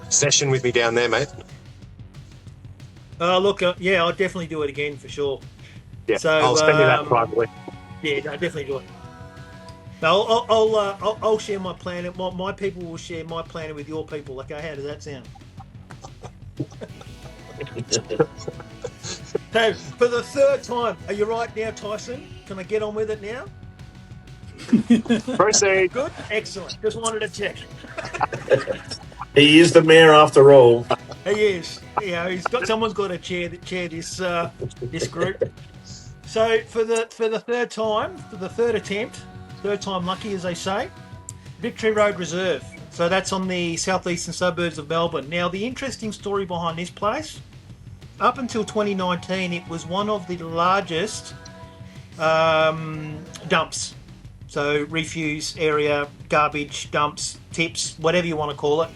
session with me down there, mate. Look, I'll definitely do it again for sure. Yeah, so, I'll spend you that privately. Yeah, no, definitely do it. No, I'll share my plan. My people will share my plan with your people. Okay, how does that sound? So, for the third time, are you right now, Tyson? Can I get on with it now? Proceed. Good, excellent. Just wanted to check. He is the mayor after all. He is. Someone's got to chair this group. So for the third time, for the third attempt, third time lucky, as they say, Victory Road Reserve. So that's on the southeastern suburbs of Melbourne. Now, the interesting story behind this place, up until 2019, it was one of the largest dumps. So refuse area, garbage, dumps, tips, whatever you want to call it,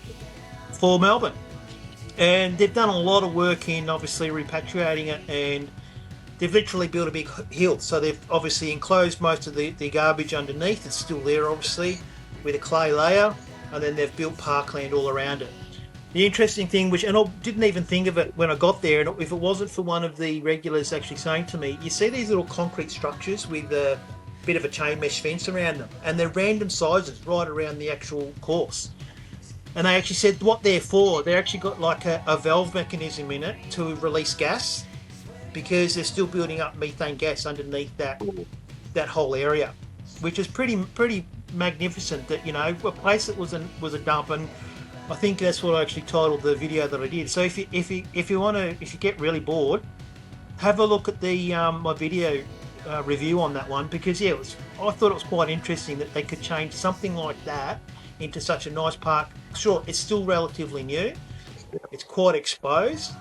for Melbourne. And they've done a lot of work in obviously repatriating it, and they've literally built a big hill. So they've obviously enclosed most of the garbage underneath. It's still there, obviously, with a clay layer, and then they've built parkland all around it. The interesting thing, which, and I didn't even think of it when I got there, and if it wasn't for one of the regulars actually saying to me, you see these little concrete structures with a bit of a chain mesh fence around them, and they're random sizes right around the actual course. And they actually said what they're for. They actually got like a valve mechanism in it to release gas, because they're still building up methane gas underneath that whole area, which is pretty magnificent. That, you know, a place that was a dump, and I think that's what I actually titled the video that I did. So if you get really bored, have a look at the my video review on that one, because I thought it was quite interesting that they could change something like that into such a nice park. Sure, it's still relatively new, it's quite exposed,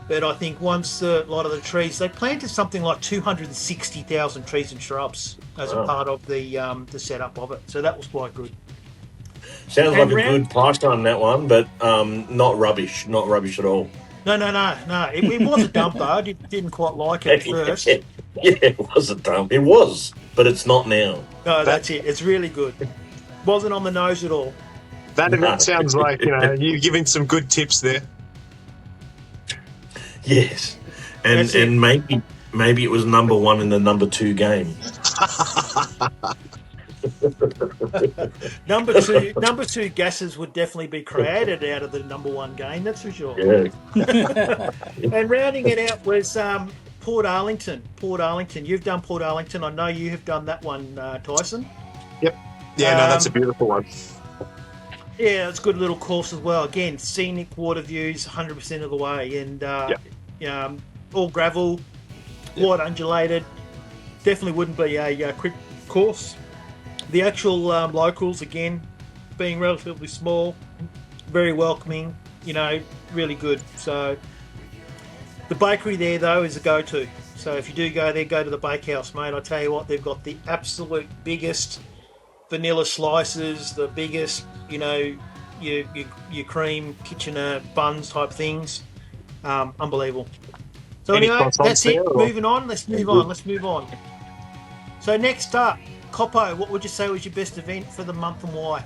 but I think once a lot of the trees, they planted something like 260,000 trees and shrubs as a part of the setup of it. So that was quite good. Sounds like a good price on that one, but not rubbish at all. No. It was a dump though. I didn't quite like it at first. Yeah, it was a dump. It was, but it's not now. No, that's it. It's really good. Wasn't on the nose at all. That event sounds like, you're giving some good tips there. Yes, and maybe it was number one in the number 2 game. Number two gases would definitely be created out of the number 1 game. That's for sure. Yeah. And rounding it out was Port Arlington. You've done Port Arlington. I know you have done that one, Tyson. Yep. Yeah, no, that's a beautiful one. Yeah, it's a good little course as well. Again, scenic water views 100% of the way, and all gravel, quite undulated. Definitely wouldn't be a quick course. The actual locals, again, being relatively small, very welcoming, really good. So the bakery there, though, is a go-to. So if you do go there, go to the bakehouse, mate. I tell you what, they've got the absolute biggest vanilla slices, the biggest, your cream Kitchener buns type things. Unbelievable. So anyway, that's it. Moving on. Let's move on. So next up, Koppo, what would you say was your best event for the month and why?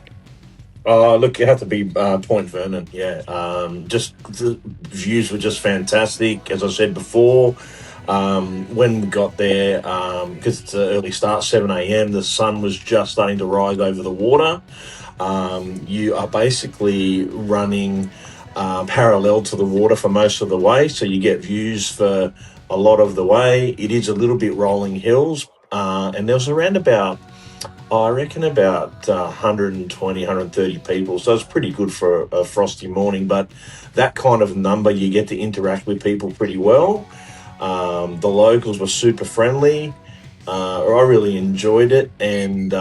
Look, it had to be Point Vernon. Yeah, just the views were just fantastic. As I said before, when we got there, because it's an early start, 7 a.m., the sun was just starting to rise over the water. You are basically running parallel to the water for most of the way, so you get views for a lot of the way. It is a little bit rolling hills, and there was around about 120, 130 people, so it's pretty good for a frosty morning. But that kind of number, you get to interact with people pretty well. The locals were super friendly. I really enjoyed it, and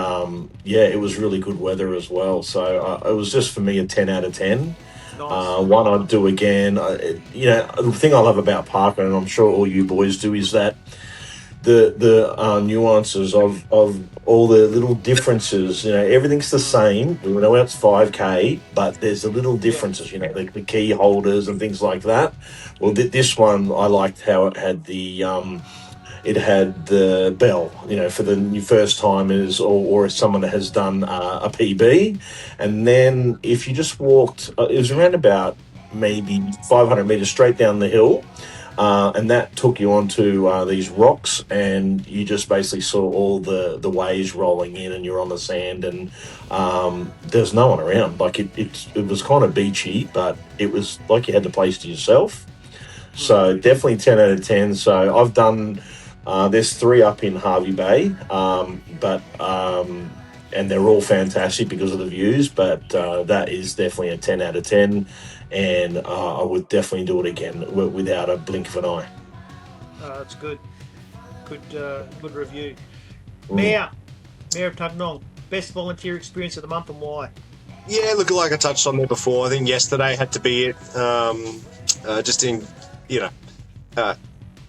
it was really good weather as well. So it was just, for me, a 10 out of 10. Nice. One I'd do again. The thing I love about parkrun, and I'm sure all you boys do, is that the nuances of all the little differences. Everything's the same. We know it's 5K, but there's the little differences. The key holders and things like that. Well, this one, I liked how it had the bell, for the new first timers or if someone that has done a PB. And then if you just walked, it was around about maybe 500 meters straight down the hill. And that took you onto these rocks, and you just basically saw all the waves rolling in, and you're on the sand, and there's no one around. Like it was kind of beachy, but it was like you had the place to yourself. So definitely 10 out of 10. So I've done, there's 3 up in Hervey Bay, and they're all fantastic because of the views, but that is definitely a 10 out of 10. And I would definitely do it again without a blink of an eye. That's good. Good review. Mayor of Tuggeranong, best volunteer experience of the month and why? Yeah, look, like I touched on there before, I think yesterday had to be it. Just in,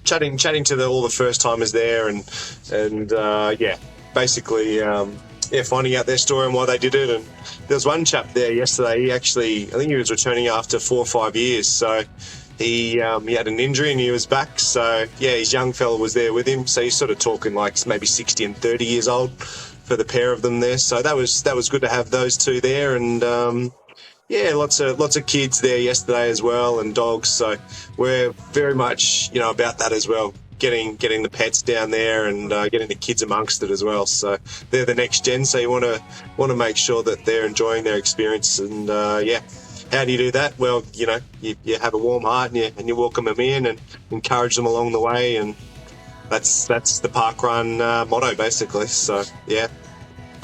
chatting to all the first timers there, and basically finding out their story and why they did it. And there was one chap there yesterday. He actually, I think he was returning after 4 or 5 years. So he had an injury and he was back. So yeah, his young fella was there with him. So he's sort of talking like maybe 60 and 30 years old for the pair of them there. So that was good to have those two there. And lots of kids there yesterday as well, and dogs. So we're very much about that as well. Getting the pets down there and getting the kids amongst it as well. So they're the next gen. So you want to make sure that they're enjoying their experience. And how do you do that? Well, you have a warm heart and you welcome them in and encourage them along the way. And that's the parkrun motto basically. So yeah,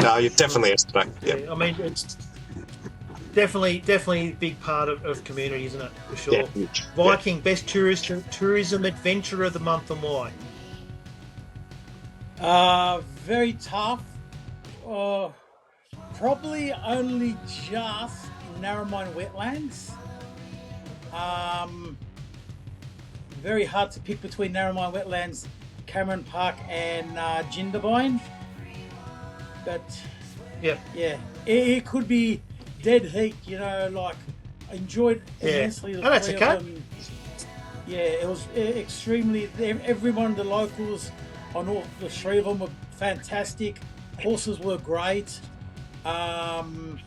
no, you definitely yesterday. Yeah, I mean it's definitely a big part of community, isn't it? For sure. Yeah. Viking, best tourism adventure of the month and why? Very tough. Probably only just Narromine Wetlands. Very hard to pick between Narromine Wetlands, Cameron Park, and Jindabyne. But yeah, it could be dead heat, like I enjoyed immensely the three of them. Yeah, it was extremely, everyone, the locals on all the three of them were fantastic. Horses were great. Probably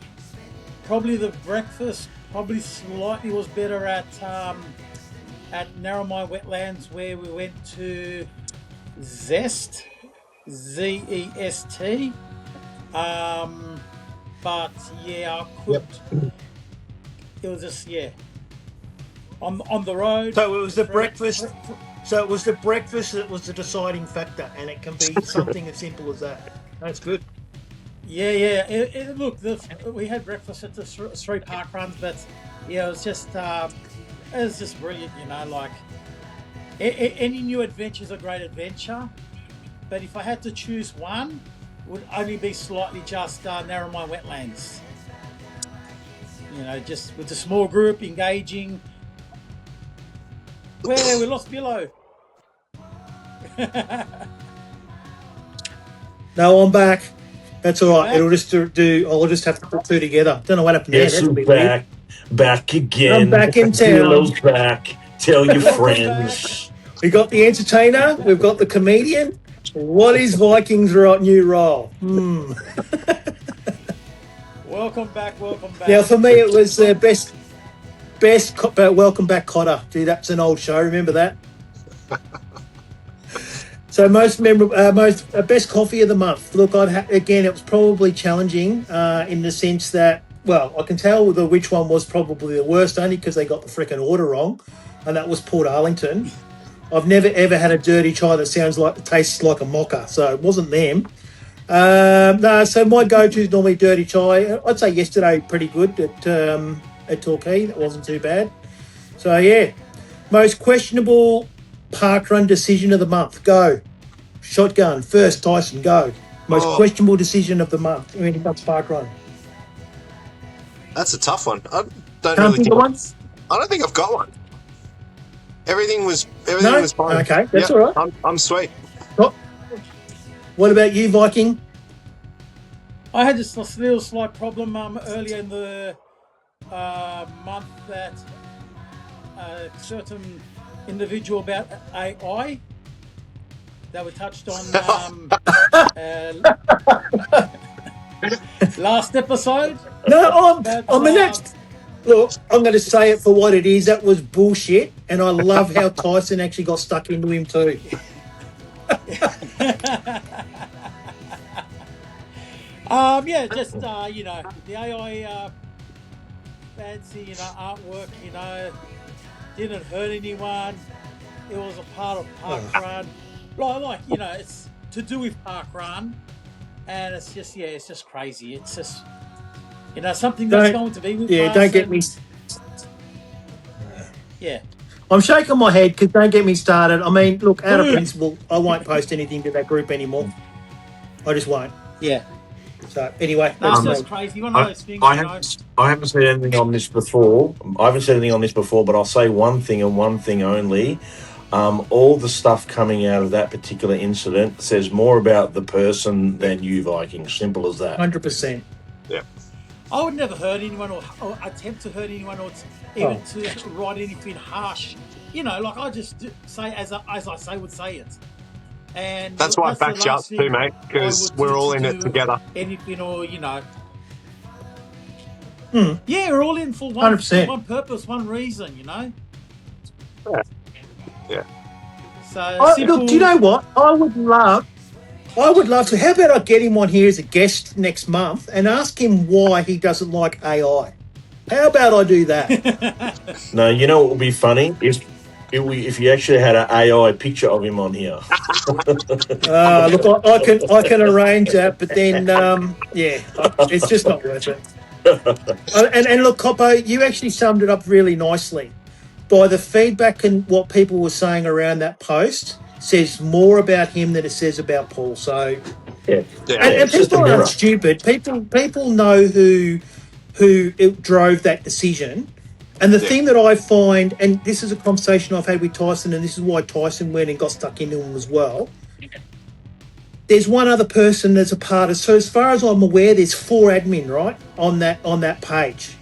the breakfast slightly was better at Narromine Wetlands, where we went to Zest, Z-E-S-T. But yeah, I cooked. Yep. It was just on the road. So it was the breakfast. So it was the breakfast that was the deciding factor, and it can be something as simple as that. That's good. Yeah. Look, we had breakfast at the 3 parkruns, but it was just brilliant. Like any new adventure is a great adventure, but if I had to choose one, would only be slightly just Narromine Wetlands. Just with the small group engaging. Where we lost BILLO. No, I'm back. That's all right. It'll just do. I'll just have to put two together. Don't know what happened there. Yes, I'm back. Back again. I'm back in town. BILLO's back. Tell your friends. We got the entertainer. We've got the comedian. What is Vikings' new role? Welcome back. Now, for me, it was best. Welcome back, Cotter. Gee, that's an old show. Remember that? So most memorable, best coffee of the month. Look, again, it was probably challenging in the sense that, well, I can tell which one was probably the worst, only because they got the freaking order wrong, and that was Port Arlington. I've never ever had a dirty chai that tastes like a mocha, so it wasn't them. So my go-to is normally dirty chai. I'd say yesterday pretty good at Torquay. That wasn't too bad. So yeah, most questionable parkrun decision of the month. Go. Shotgun. First, Tyson, go. Most questionable decision of the month when it comes to parkrun. That's a tough one. I don't think I've got one. Everything was fine. Okay, that's all right. I'm sweet. What about you, Viking? I had this little slight problem earlier in the month that a certain individual about AI that we touched on last episode. No, look, I'm going to say it for what it is. That was bullshit, and I love how Tyson actually got stuck into him too. The AI fancy, artwork, didn't hurt anyone. It was a part of parkrun. It's to do with parkrun, and it's just crazy. It's just, something that's going to be with us. Don't get me. Yeah. I'm shaking my head because don't get me started. I mean, look, out of principle, I won't post anything to that group anymore. I just won't. Yeah. So anyway, that's just crazy. One of those things. I haven't said anything on this before. But I'll say one thing and one thing only. all the stuff coming out of that particular incident says more about the person than you, Vikings. Simple as that. 100%. Yeah. I would never hurt anyone or attempt to hurt anyone or even to write anything harsh. You know, like I just say as I say would say it. And That's why I that's the backed you up last too, thing mate, I because would we're do all to in it do together. anything or, you know. Hmm. Yeah, we're all in for one, 100%. one purpose, one reason, you know. Yeah. So simple. Look, do you know what? I would love to. How about I get him on here as a guest next month and ask him why he doesn't like AI? How about I do that? No, you know what would be funny is if you actually had an AI picture of him on here. Look, I can arrange that, but then it's just not worth it. And look, Koppo, you actually summed it up really nicely. By the feedback and what people were saying around that post says more about him than it says about Paul. So Yeah. and It's just a people aren't mirror. stupid. People know who it drove that decision. And the thing that I find, and this is a conversation I've had with Tyson, and this is why Tyson went and got stuck into him as well. There's one other person that's a part of. So as far as I'm aware, there's 4 admin right on that page.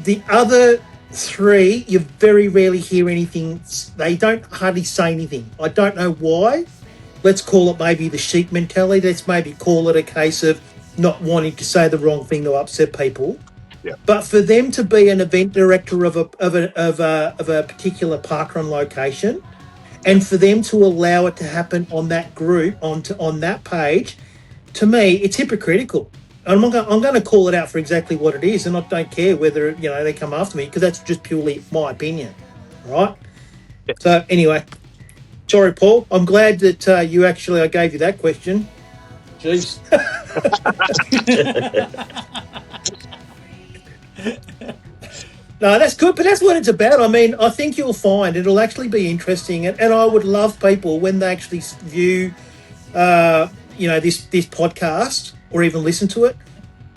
The other 3, you very rarely hear anything. They don't hardly say anything. I don't know why. Let's call it maybe the sheep mentality. Let's maybe call it a case of not wanting to say the wrong thing to upset people. Yeah. But for them to be an event director of a particular parkrun location, and for them to allow it to happen on that group on that page, to me, it's hypocritical. And I'm going to call it out for exactly what it is, and I don't care whether they come after me, because that's just purely my opinion, right? Yeah. So anyway. Sorry, Paul. I'm glad that I gave you that question. Jeez. No, that's good, but that's what it's about. I mean, I think you'll find it'll actually be interesting, and I would love people when they actually view, this podcast or even listen to it.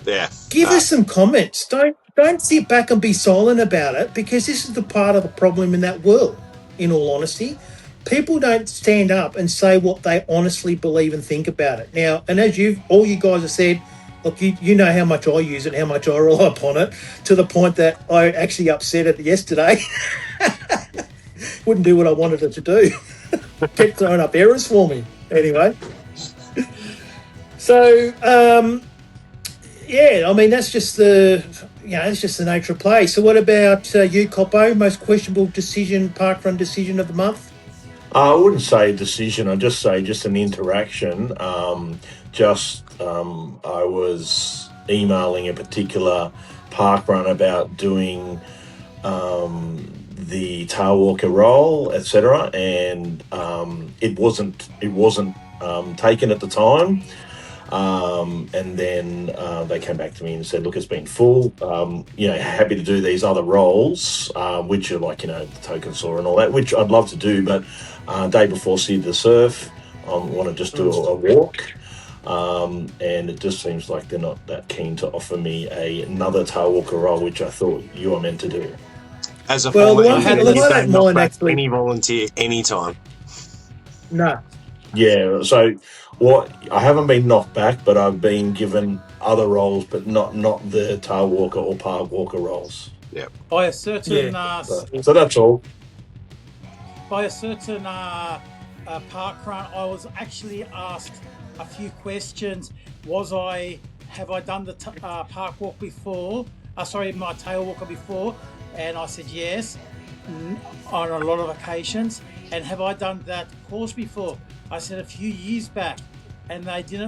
Yeah. Give us some comments. Don't sit back and be silent about it, because this is the part of the problem in that world. In all honesty, people don't stand up and say what they honestly believe and think about it. Now, and as all you guys have said, look, you know how much I use it, how much I rely upon it, to the point that I actually upset it yesterday. Wouldn't do what I wanted it to do. Kept throwing up errors for me. Anyway. So, I mean, that's just it's just the nature of play. So what about you, Koppo? Most questionable parkrun decision of the month? I wouldn't say a decision. I'd just say just an interaction. I was emailing a particular parkrun about doing the Tailwalker role, etc., and it wasn't taken at the time. And then they came back to me and said, look, it's been full, happy to do these other roles, which are like, the token saw and all that, which I'd love to do, but day before Sea the Surf, I want to just do a walk. And it just seems like they're not that keen to offer me another Tailwalker role, which I thought you were meant to do. As a former any volunteer anytime. No. Yeah, so I haven't been knocked back, but I've been given other roles, but not the Tailwalker or Parkwalker roles. Yeah. By a certain so that's all. By a certain parkrun, I was actually asked a few questions. Have I done the parkwalk before? My Tailwalker before? And I said yes, on a lot of occasions. And have I done that course before? I said a few years back, and I think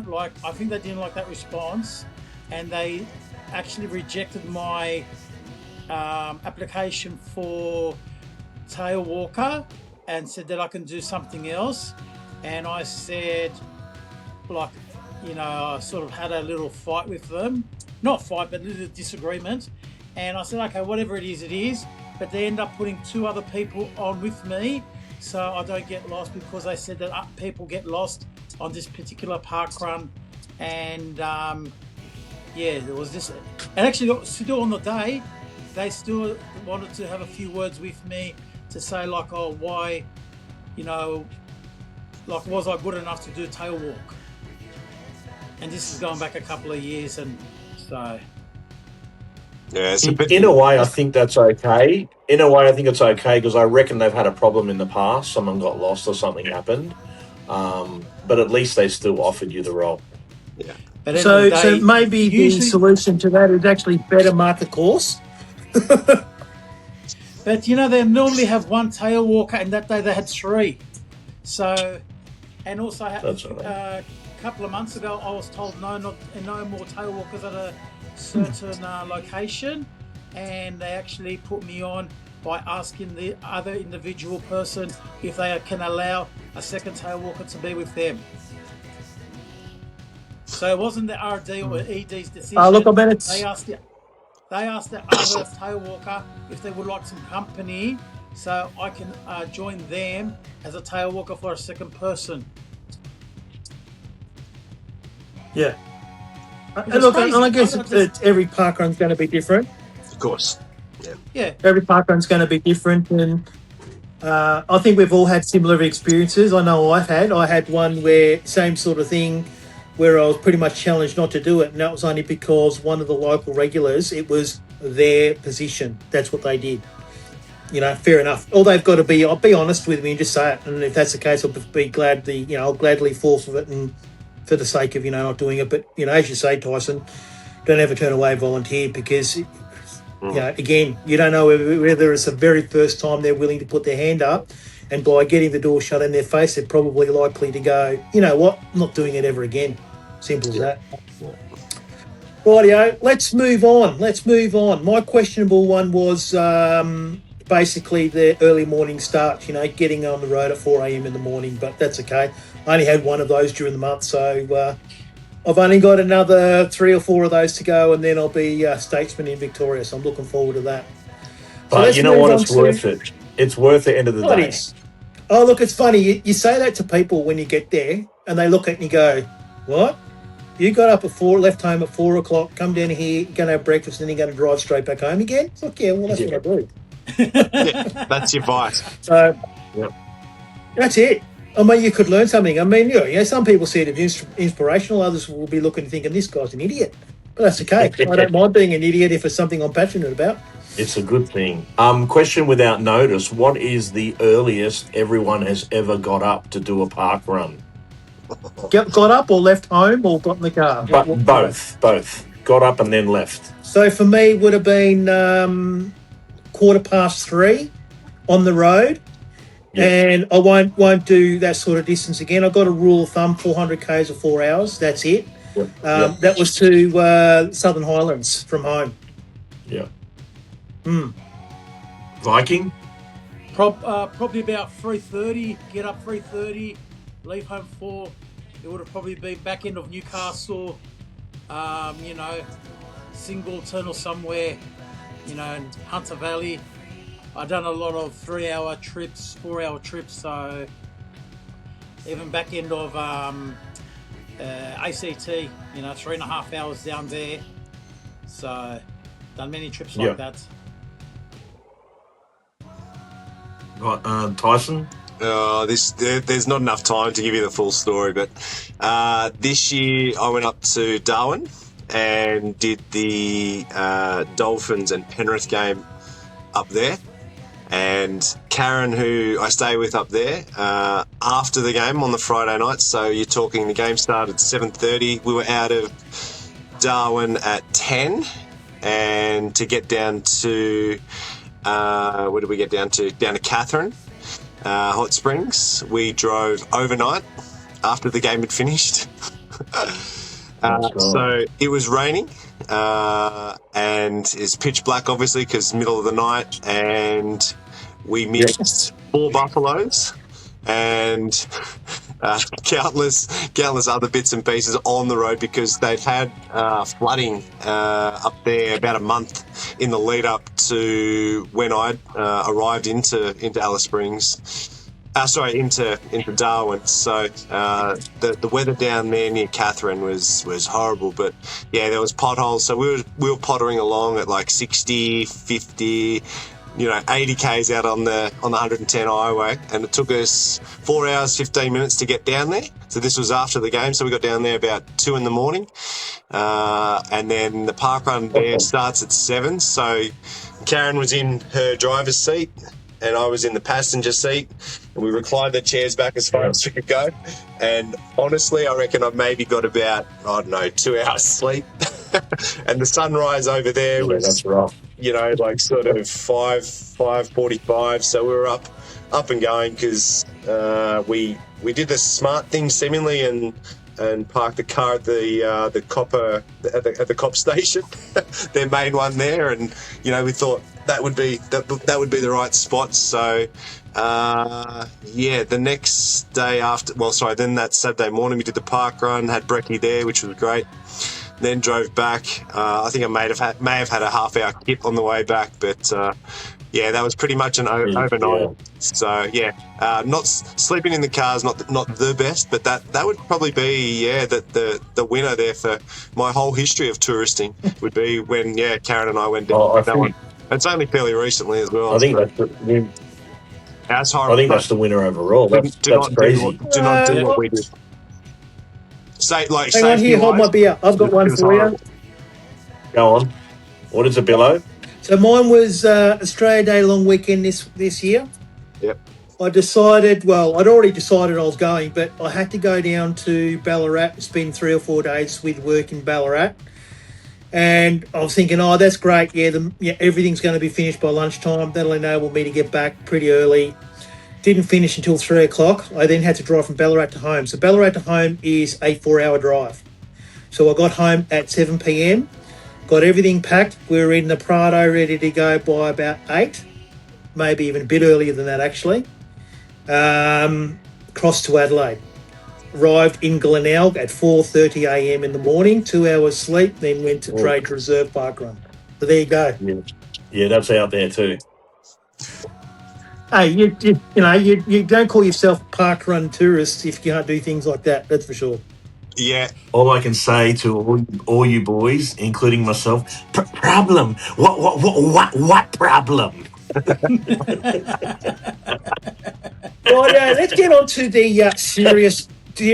they didn't like that response, and they actually rejected my application for Tailwalker and said that I can do something else. And I said, I sort of had a little fight with them. Not fight, but a little disagreement. And I said, okay, whatever it is. But they end up putting 2 other people on with me, so I don't get lost, because they said that people get lost on this particular parkrun. And there was this. And actually, still on the day, they still wanted to have a few words with me to say why you know, like, was I good enough to do tail walk? And this is going back a couple of years, and so. Yeah, it's a bit. In a way, I think that's okay. In a way, I think it's okay because I reckon they've had a problem in the past. Someone got lost or something happened. But at least they still offered you the role. Yeah. But So maybe the solution to that is actually better mark the course. But, you know, they normally have one tail walker, and that day they had 3. So, and also a couple of months ago, I was told no more tail walkers at a certain location, and they actually put me on by asking the other individual person if they can allow a second tail walker to be with them. So it wasn't the RD or ED's decision. Look, I bet it's... They asked the other tail walker if they would like some company, so I can join them as a tail walker for a second person. Yeah. And look, and I guess every parkrun's going to be different. Of course. Yeah. Every parkrun's going to be different, and I think we've all had similar experiences. I know I had one where same sort of thing, where I was pretty much challenged not to do it, and that was only because one of the local regulars, it was their position. That's what they did. You know, fair enough. All they've got to be, I'll be honest with me and just say it. And if that's the case, I'll be I'll gladly fall for it, and for the sake of, not doing it. But, as you say, Tyson, don't ever turn away a volunteer because, again, you don't know whether it's the very first time they're willing to put their hand up, and by getting the door shut in their face, they're probably likely to go, you know what, I'm not doing it ever again. Simple as that. Rightio, let's move on. My questionable one was basically the early morning start, getting on the road at 4 a.m. in the morning, but that's okay. I only had one of those during the month, so I've only got another 3 or 4 of those to go, and then I'll be statesman in Victoria, so I'm looking forward to that. But you know what? It's worth it. It's worth the end of the day. It is. Oh, look, it's funny. You say that to people when you get there, and they look at you and you go, what? You got up at 4, left home at 4 o'clock, come down here, you're going to have breakfast, and then you're going to drive straight back home again? Look, yeah, well, that's what I do. That's your vice. So, that's it. I mean, you could learn something. I mean, some people see it as inspirational. Others will be looking and thinking, this guy's an idiot. But that's okay. I don't mind being an idiot if it's something I'm passionate about. It's a good thing. Question without notice. What is the earliest everyone has ever got up to do a park run? Got up or left home or got in the car? Both. Got up and then left. So for me, it would have been 3:15 on the road. Yep. And I won't do that sort of distance again. I've got a rule of thumb, 400 Ks or 4 hours. That's it. Yep. That was to Southern Highlands from home. Yeah. Viking? Probably about 3:30. Get up 3:30. Leave home 4. It would have probably been back end of Newcastle. Single tunnel somewhere. In Hunter Valley. I've done a lot of 3-hour trips, 4-hour trips, so even back end of ACT, 3.5 hours down there. So done many trips like that. Right, Tyson? There's not enough time to give you the full story, but this year I went up to Darwin and did the Dolphins and Penrith game up there. And Karen, who I stay with up there, after the game on the Friday night, so you're talking the game started at 7:30. We were out of Darwin at 10, and to get down to where did we get down to? Down to Catherine, Hot Springs. We drove overnight after the game had finished. So it was raining. And it's pitch black, obviously, because middle of the night, and we missed 4 buffaloes and countless other bits and pieces on the road because they've had flooding up there about a month in the lead up to when I arrived into Alice Springs. Into Darwin. So the weather down there near Catherine was horrible. But yeah, there was potholes. So we were pottering along at like 60, 50. 80 k's out on the 110 highway, and it took us 4 hours 15 minutes to get down there. So this was after the game, so we got down there about 2 in the morning, and then the parkrun there starts at 7. So Karen was in her driver's seat and I was in the passenger seat, and we reclined the chairs back as far as we could go. And honestly, I reckon I've maybe got about 2 hours sleep. And the sunrise over there was, that's rough. like sort of 5:45. So we were up and going because we did the smart thing seemingly and parked the car at the Koppo at the Cop station, their main one there, and we thought that would be the right spot. So the next day then that Saturday morning we did the park run, had brekkie there, which was great. Then drove back. I think I may have had a half-hour kip on the way back, but that was pretty much an overnight. Yeah. So not sleeping in the car is not the best, but that would probably be the winner there for my whole history of touristing would be when Karen and I went down that one. It's only fairly recently as well. I think that's the winner overall. That's crazy. Do not do what we did. Hang on here, hold my beer. I've got one for you. Go on. What is a BILLO? So mine was Australia Day long weekend this year. Yep. I'd already decided I was going, but I had to go down to Ballarat and spend 3 or 4 days with work in Ballarat. And I was thinking, that's great. Everything's going to be finished by lunchtime. That'll enable me to get back pretty early. Didn't finish until 3 o'clock. I then had to drive from Ballarat to home. So Ballarat to home is a 4-hour drive. So I got home at 7 p.m, got everything packed. We were in the Prado ready to go by about 8, maybe even a bit earlier than that actually. Crossed to Adelaide. Arrived in Glenelg at 4:30 a.m. in the morning, 2 hours sleep, then went to Trade Reserve Parkrun. So there you go. Yeah, that's out there too. Hey, you don't call yourself parkrun tourists if you can't do things like that. That's for sure. Yeah. All I can say to all you boys, including myself, problem. What problem? Right, let's get on to the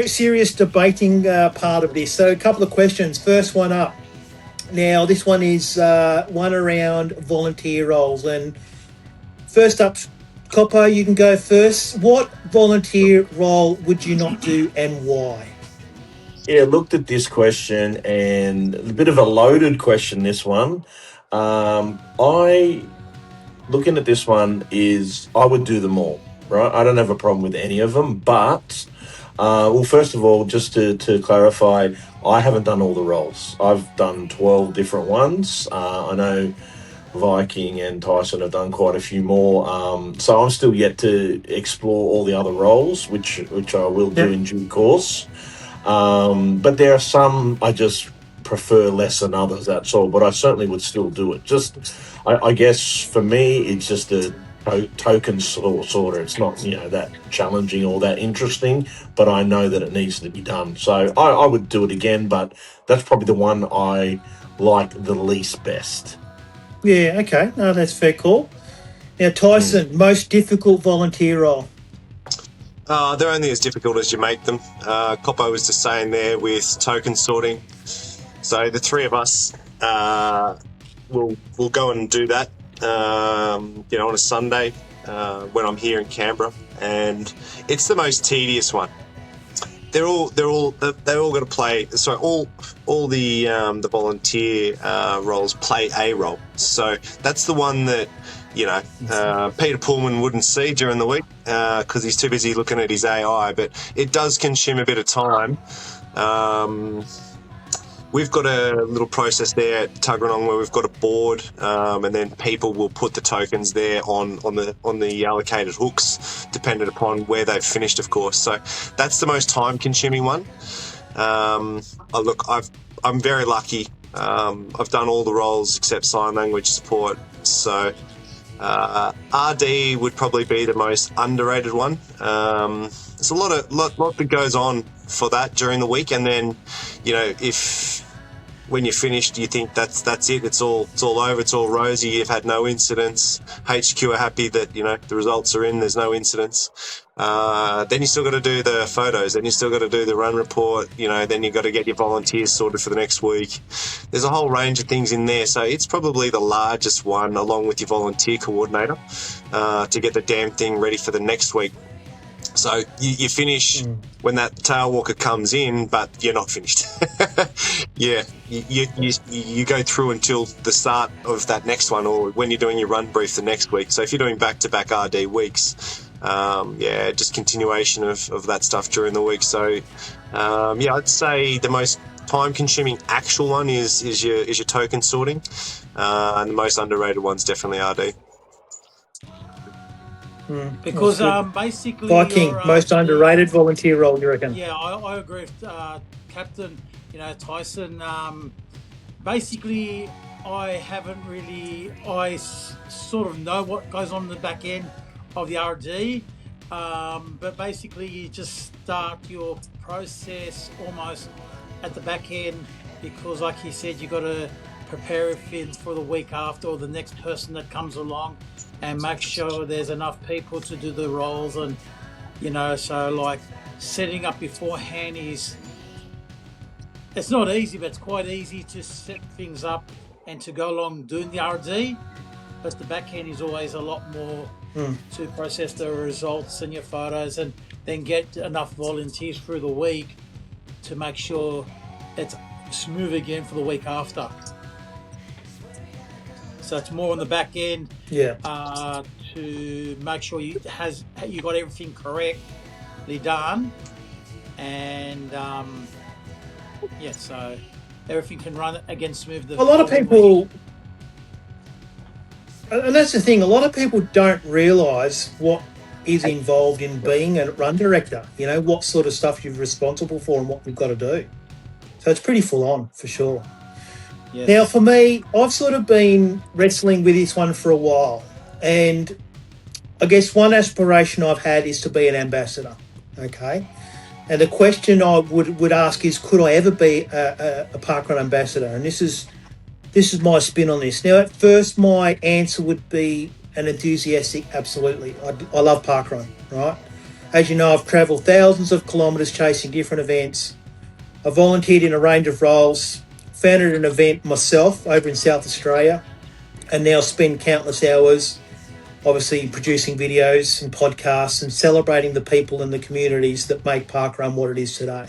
serious debating part of this. So a couple of questions. First one up. Now, this one is one around volunteer roles. And first up, Koppo, you can go first. What volunteer role would you not do and why? Yeah, looked at this question, and a bit of a loaded question, this one. Looking at this one is I would do them all, right? I don't have a problem with any of them, but first of all, just to clarify, I haven't done all the roles. I've done 12 different ones. I know Viking and Tyson have done quite a few more. So I'm still yet to explore all the other roles, which I will do in due course. But there are some I just prefer less than others, that's all. But I certainly would still do it. I guess for me, it's just a token sort of. It's not, that challenging or that interesting, but I know that it needs to be done. So I would do it again, but that's probably the one I like the least best. Yeah, okay. No, that's fair call. Now, Tyson, most difficult volunteer role? They're only as difficult as you make them. Koppo was just saying there with token sorting. So the three of us will go and do that, on a Sunday when I'm here in Canberra, and it's the most tedious one. They're all got to play. So all the volunteer roles play a role. So that's the one that Peter Pullman wouldn't see during the week because he's too busy looking at his AI. But it does consume a bit of time. We've got a little process there at Tuggeranong where we've got a board, and then people will put the tokens there on the allocated hooks, dependent upon where they've finished, of course. So that's the most time-consuming one. I'm very lucky. I've done all the roles except sign language support. So RD would probably be the most underrated one. There's a lot that goes on for that during the week, and then if when you're finished, you think that's it. It's all over. It's all rosy. You've had no incidents. HQ are happy that the results are in. There's no incidents. Then you still got to do the photos. Then you still got to do the run report. Then you got to get your volunteers sorted for the next week. There's a whole range of things in there. So it's probably the largest one, along with your volunteer coordinator, to get the damn thing ready for the next week. So you finish when that tail walker comes in, but you're not finished. Yeah, you go through until the start of that next one, or when you're doing your run brief the next week. So if you're doing back-to-back RD weeks, just continuation of that stuff during the week. So I'd say the most time-consuming actual one is your token sorting, and the most underrated one's definitely RD. Because basically Viking, most underrated volunteer role, you reckon? Yeah, I agree with Captain, Tyson. Basically, I sort of know what goes on in the back end of the RD, but basically you just start your process almost at the back end, because like he said, you got to prepare everything for the week after, or the next person that comes along, and make sure there's enough people to do the roles. And so like setting up beforehand it's not easy, but it's quite easy to set things up and to go along doing the RD, but the back end is always a lot more to process the results and your photos, and then get enough volunteers through the week to make sure it's smooth again for the week after. So it's more on the back end, to make sure you got everything correctly done, and so everything can run again smooth. A lot of people, and that's the thing, a lot of people don't realise what is involved in being a run director. What sort of stuff you're responsible for and what you've got to do. So it's pretty full on for sure. Yes. Now, for me, I've sort of been wrestling with this one for a while, and I guess one aspiration I've had is to be an ambassador, okay? And the question I would ask is, could I ever be a parkrun ambassador? And this is my spin on this. Now, at first, my answer would be an enthusiastic, absolutely. I love parkrun, right? As you know, I've travelled thousands of kilometres chasing different events. I've volunteered in a range of roles, founded an event myself over in South Australia, and now spend countless hours obviously producing videos and podcasts and celebrating the people and the communities that make parkrun what it is today.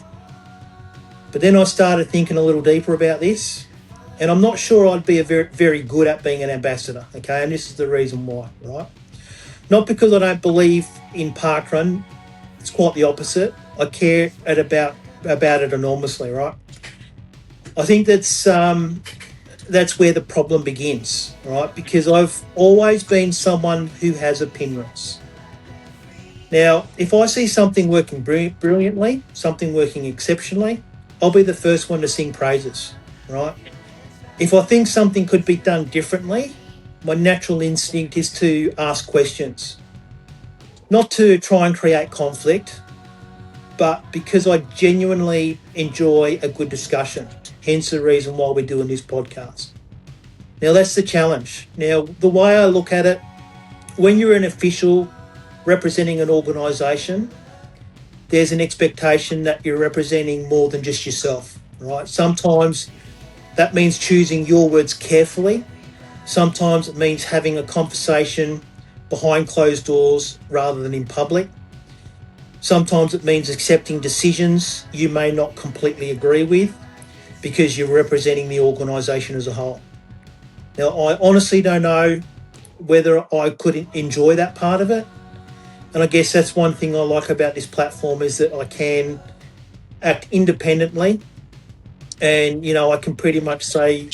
But then I started thinking a little deeper about this, and I'm not sure I'd be very, very good at being an ambassador, okay? And this is the reason why, right? Not because I don't believe in parkrun, it's quite the opposite. I care about it enormously, right? I think that's where the problem begins, right? Because I've always been someone who has opinions. Now, if I see something working brilliantly, something working exceptionally, I'll be the first one to sing praises, right? If I think something could be done differently, my natural instinct is to ask questions. Not to try and create conflict, but because I genuinely enjoy a good discussion. Hence the reason why we're doing this podcast. Now, that's the challenge. Now, the way I look at it, when you're an official representing an organisation, there's an expectation that you're representing more than just yourself, right? Sometimes that means choosing your words carefully. Sometimes it means having a conversation behind closed doors rather than in public. Sometimes it means accepting decisions you may not completely agree with, because you're representing the organisation as a whole. Now, I honestly don't know whether I could enjoy that part of it. And I guess that's one thing I like about this platform, is that I can act independently, and, I can pretty much say,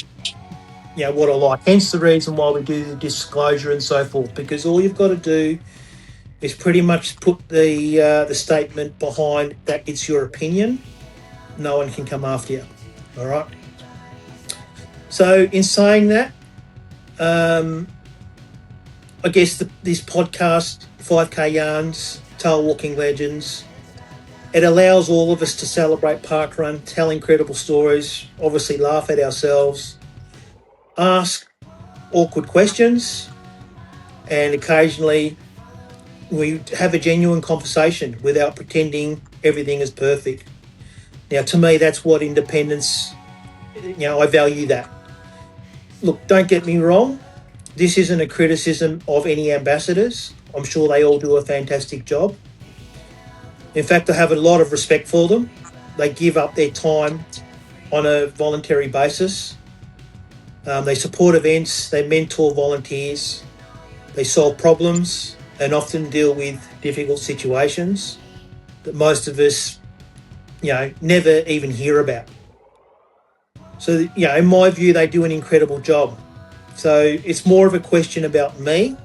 what I like. Hence the reason why we do the disclosure and so forth, because all you've got to do is pretty much put the statement behind that it's your opinion. No one can come after you. All right. So in saying that, I guess this podcast, 5K Yarns, Tailwalking Legends, It allows all of us to celebrate parkrun, tell incredible stories, obviously laugh at ourselves, ask awkward questions, and occasionally we have a genuine conversation without pretending everything is perfect. Now, to me, that's what independence, I value that. Look, don't get me wrong. This isn't a criticism of any ambassadors. I'm sure they all do a fantastic job. In fact, I have a lot of respect for them. They give up their time on a voluntary basis. They support events, they mentor volunteers, they solve problems and often deal with difficult situations that most of us, never even hear about. So, in my view, they do an incredible job. So it's more of a question about me.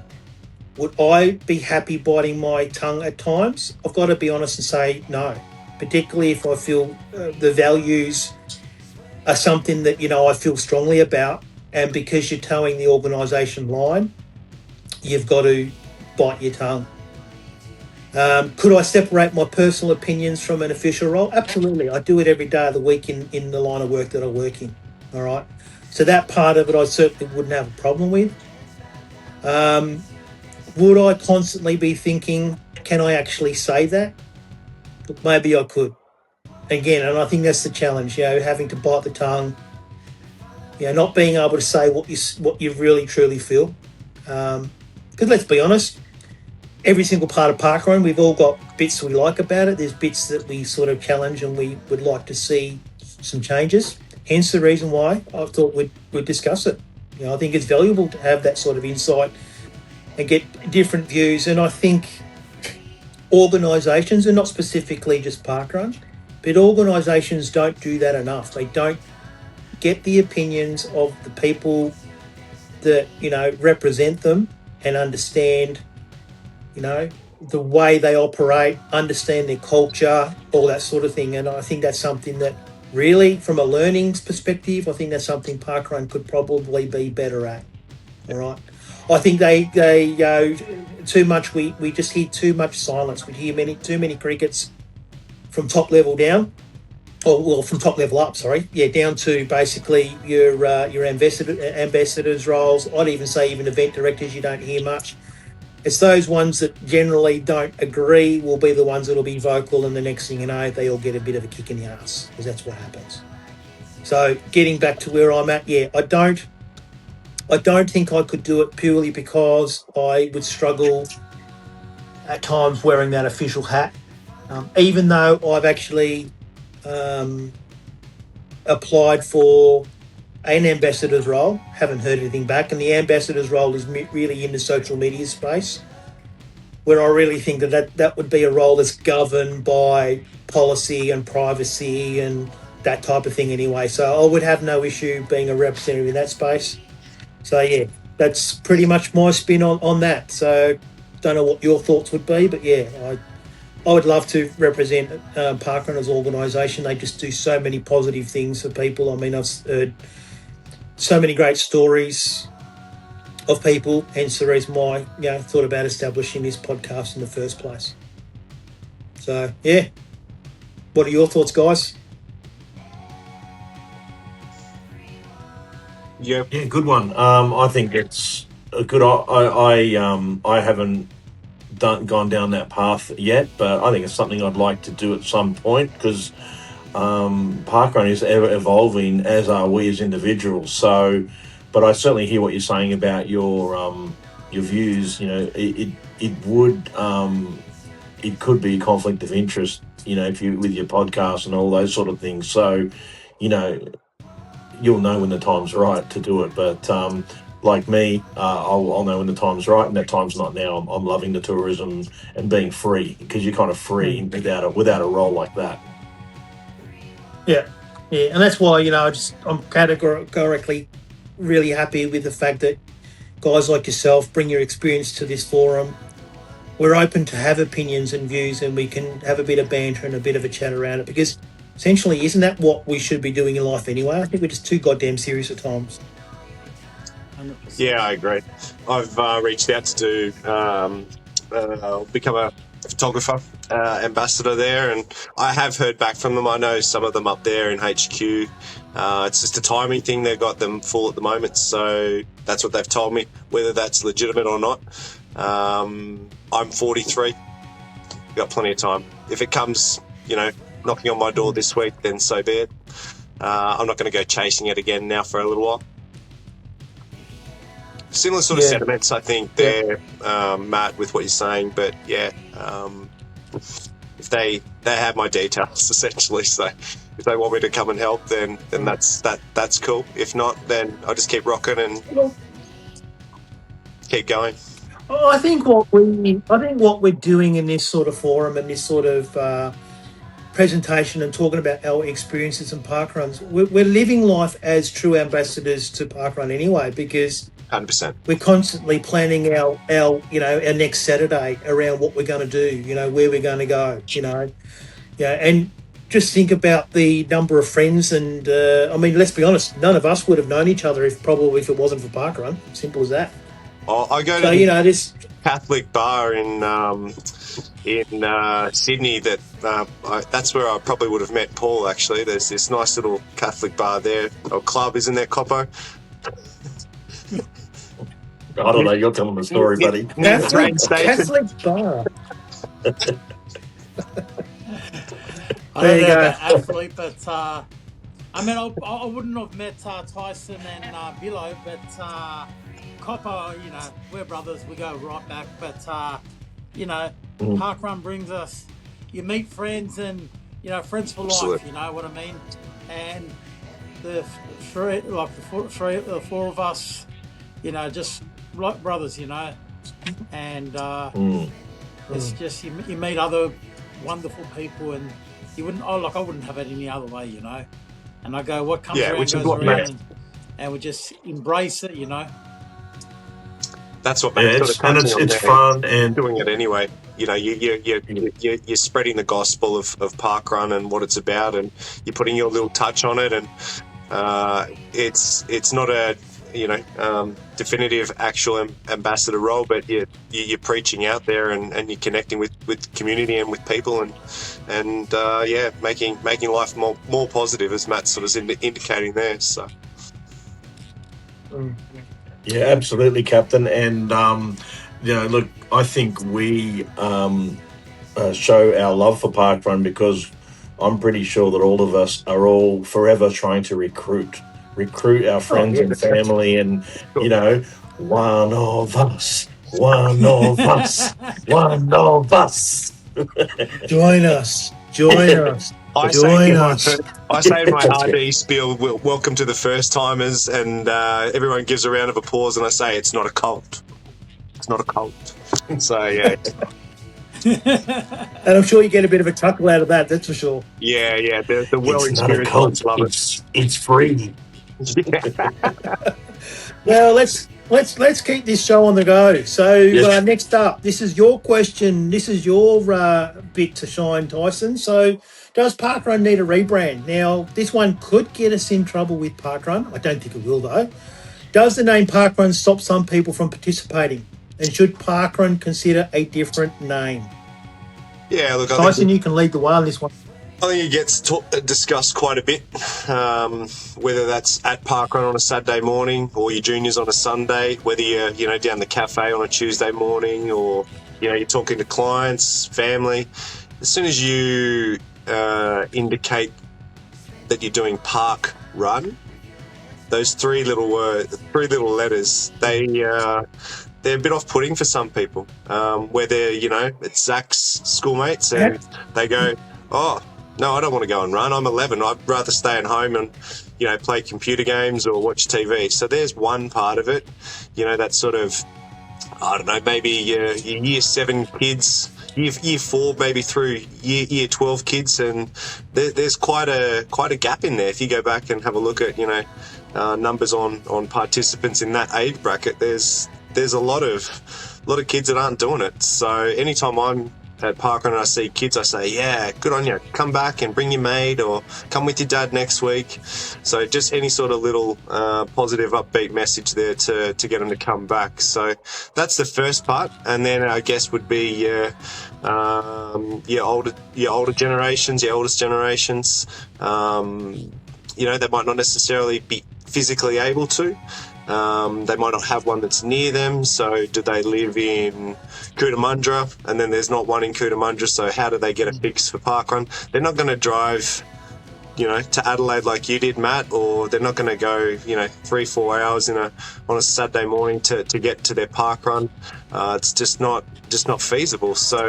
Would I be happy biting my tongue at times? I've got to be honest and say no, particularly if I feel the values are something that, I feel strongly about. And because you're towing the organisation line, you've got to bite your tongue. Could I separate my personal opinions from an official role? Absolutely. I do it every day of the week in the line of work that I work in. All right. So that part of it I certainly wouldn't have a problem with. Would I constantly be thinking, can I actually say that? Look, maybe I could. Again, and I think that's the challenge, having to bite the tongue, not being able to say what you really truly feel. Because let's be honest, every single part of parkrun, we've all got bits we like about it. There's bits that we sort of challenge and we would like to see some changes. Hence the reason why I thought we'd discuss it. I think it's valuable to have that sort of insight and get different views. And I think organisations, and not specifically just parkrun, but organisations don't do that enough. They don't get the opinions of the people that, represent them and understand, the way they operate, understand their culture, all that sort of thing. And I think that's something that really, from a learning perspective, I think that's something parkrun could probably be better at. All right. I think they too much. We just hear too much silence. We hear too many crickets from top level down, from top level up. Sorry, down to basically your ambassadors roles. I'd even say even event directors. You don't hear much. It's those ones that generally don't agree will be the ones that'll be vocal, and the next thing you know, they all get a bit of a kick in the ass, because that's what happens. So getting back to where I'm at, I don't think I could do it purely because I would struggle at times wearing that official hat. Even though I've actually applied for an ambassador's role, haven't heard anything back. And the ambassador's role is really in the social media space, where I really think that would be a role that's governed by policy and privacy and that type of thing anyway. So I would have no issue being a representative in that space. So, that's pretty much my spin on that. So don't know what your thoughts would be, but I would love to represent parkrun as an organisation. They just do so many positive things for people. I mean, I've heard so many great stories of people, hence the reason why I thought about establishing this podcast in the first place. So, what are your thoughts, guys? Yeah, good one. I think it's a good. I haven't gone down that path yet, but I think it's something I'd like to do at some point, because parkrun is ever evolving, as are we as individuals. So, but I certainly hear what you're saying about your views. It could be a conflict of interest. If you with your podcast and all those sort of things. So, you'll know when the time's right to do it. But like me, I'll know when the time's right, and that time's not now. I'm loving the tourism and being free, because you're kind of free without a role like that. Yeah, and that's why I'm categorically really happy with the fact that guys like yourself bring your experience to this forum. We're open to have opinions and views, and we can have a bit of banter and a bit of a chat around it, because essentially, isn't that what we should be doing in life anyway? I think we're just too goddamn serious at times. 100%. Yeah, I agree. I've reached out to do become photographer, ambassador there, and I have heard back from them. I know some of them up there in HQ. It's just a timing thing. They've got them full at the moment, so that's what they've told me. Whether that's legitimate or not, I'm 43. Got plenty of time. If it comes, knocking on my door this week, then so be it. I'm not going to go chasing it again now for a little while. Similar sort of sentiments, I think, there, Matt, with what you're saying. But yeah, if they have my details essentially, so if they want me to come and help, then that's cool. If not, then I'll just keep rocking and keep going. Oh, I think what we're doing in this sort of forum and this sort of presentation and talking about our experiences in parkruns, we're living life as true ambassadors to parkrun anyway, because 100%. we're constantly planning our next Saturday around what we're going to do, where we're going to go, and just think about the number of friends. And let's be honest, none of us would have known each other if it wasn't for parkrun. Simple as that. I go to this Catholic bar in Sydney. That's where I probably would have met Paul. Actually, there's this nice little Catholic bar there, or club, isn't there, Koppo? I don't know. You're telling the story, buddy. Catholic bar. I don't know about athlete, but I wouldn't have met Tyson and BILLO, but Koppo, we're brothers. We go right back. But parkrun brings us. You meet friends and friends for life. Absolutely. You know what I mean? And the four of us, just like brothers, and it's just you meet other wonderful people, and I wouldn't have it any other way, and I go, what comes around goes around, and we just embrace it, That's what makes it. And it's fun and doing it anyway. You're spreading the gospel of parkrun and what it's about, and you're putting your little touch on it, and it's not a definitive actual ambassador role, but you're preaching out there and you're connecting with community and with people, and making life more positive, as Matt sort of indicating there. So yeah, absolutely, Captain. And look, I think we show our love for parkrun because I'm pretty sure that all of us are all forever trying to recruit our friends and family, and one of us. Join us. I say in my RD spiel, welcome to the first timers, and everyone gives a round of applause, and I say it's not a cult. It's not a cult. So yeah. And I'm sure you get a bit of a chuckle out of that. That's for sure. Yeah. The well-experienced ones love it. It's free. Well, let's keep this show on the go. So next up, this is your question. This is your bit to shine, Tyson. So, does parkrun need a rebrand? Now, this one could get us in trouble with parkrun. I don't think it will, though. Does the name parkrun stop some people from participating? And should parkrun consider a different name? Yeah, look, Tyson, you can lead the way on this one. I think it gets discussed quite a bit, whether that's at parkrun on a Saturday morning or your juniors on a Sunday, whether you're down the cafe on a Tuesday morning, or you're talking to clients, family. As soon as you indicate that you're doing park run, those three little letters, they're a bit off-putting for some people. Where it's Zach's schoolmates, and they go, oh, no, I don't want to go and run. I'm 11. I'd rather stay at home and, play computer games or watch TV. So there's one part of it, that sort of, I don't know, maybe your year 7 kids, year 4 maybe through year 12 kids, and there's quite a gap in there. If you go back and have a look at, numbers on participants in that age bracket, there's a lot of kids that aren't doing it. So anytime I'm at parkrun and I see kids, I say, yeah, good on you. Come back and bring your mate, or come with your dad next week. So just any sort of little positive, upbeat message there to get them to come back. So that's the first part, and then I guess would be your older generations, your oldest generations. They might not necessarily be physically able to. They might not have one that's near them. So do they live in Cootamundra and then there's not one in Cootamundra? So how do they get a fix for parkrun? They're not going to drive, to Adelaide like you did, Matt, or they're not going to go, 3-4 hours on a Saturday morning to get to their parkrun. It's just not feasible. So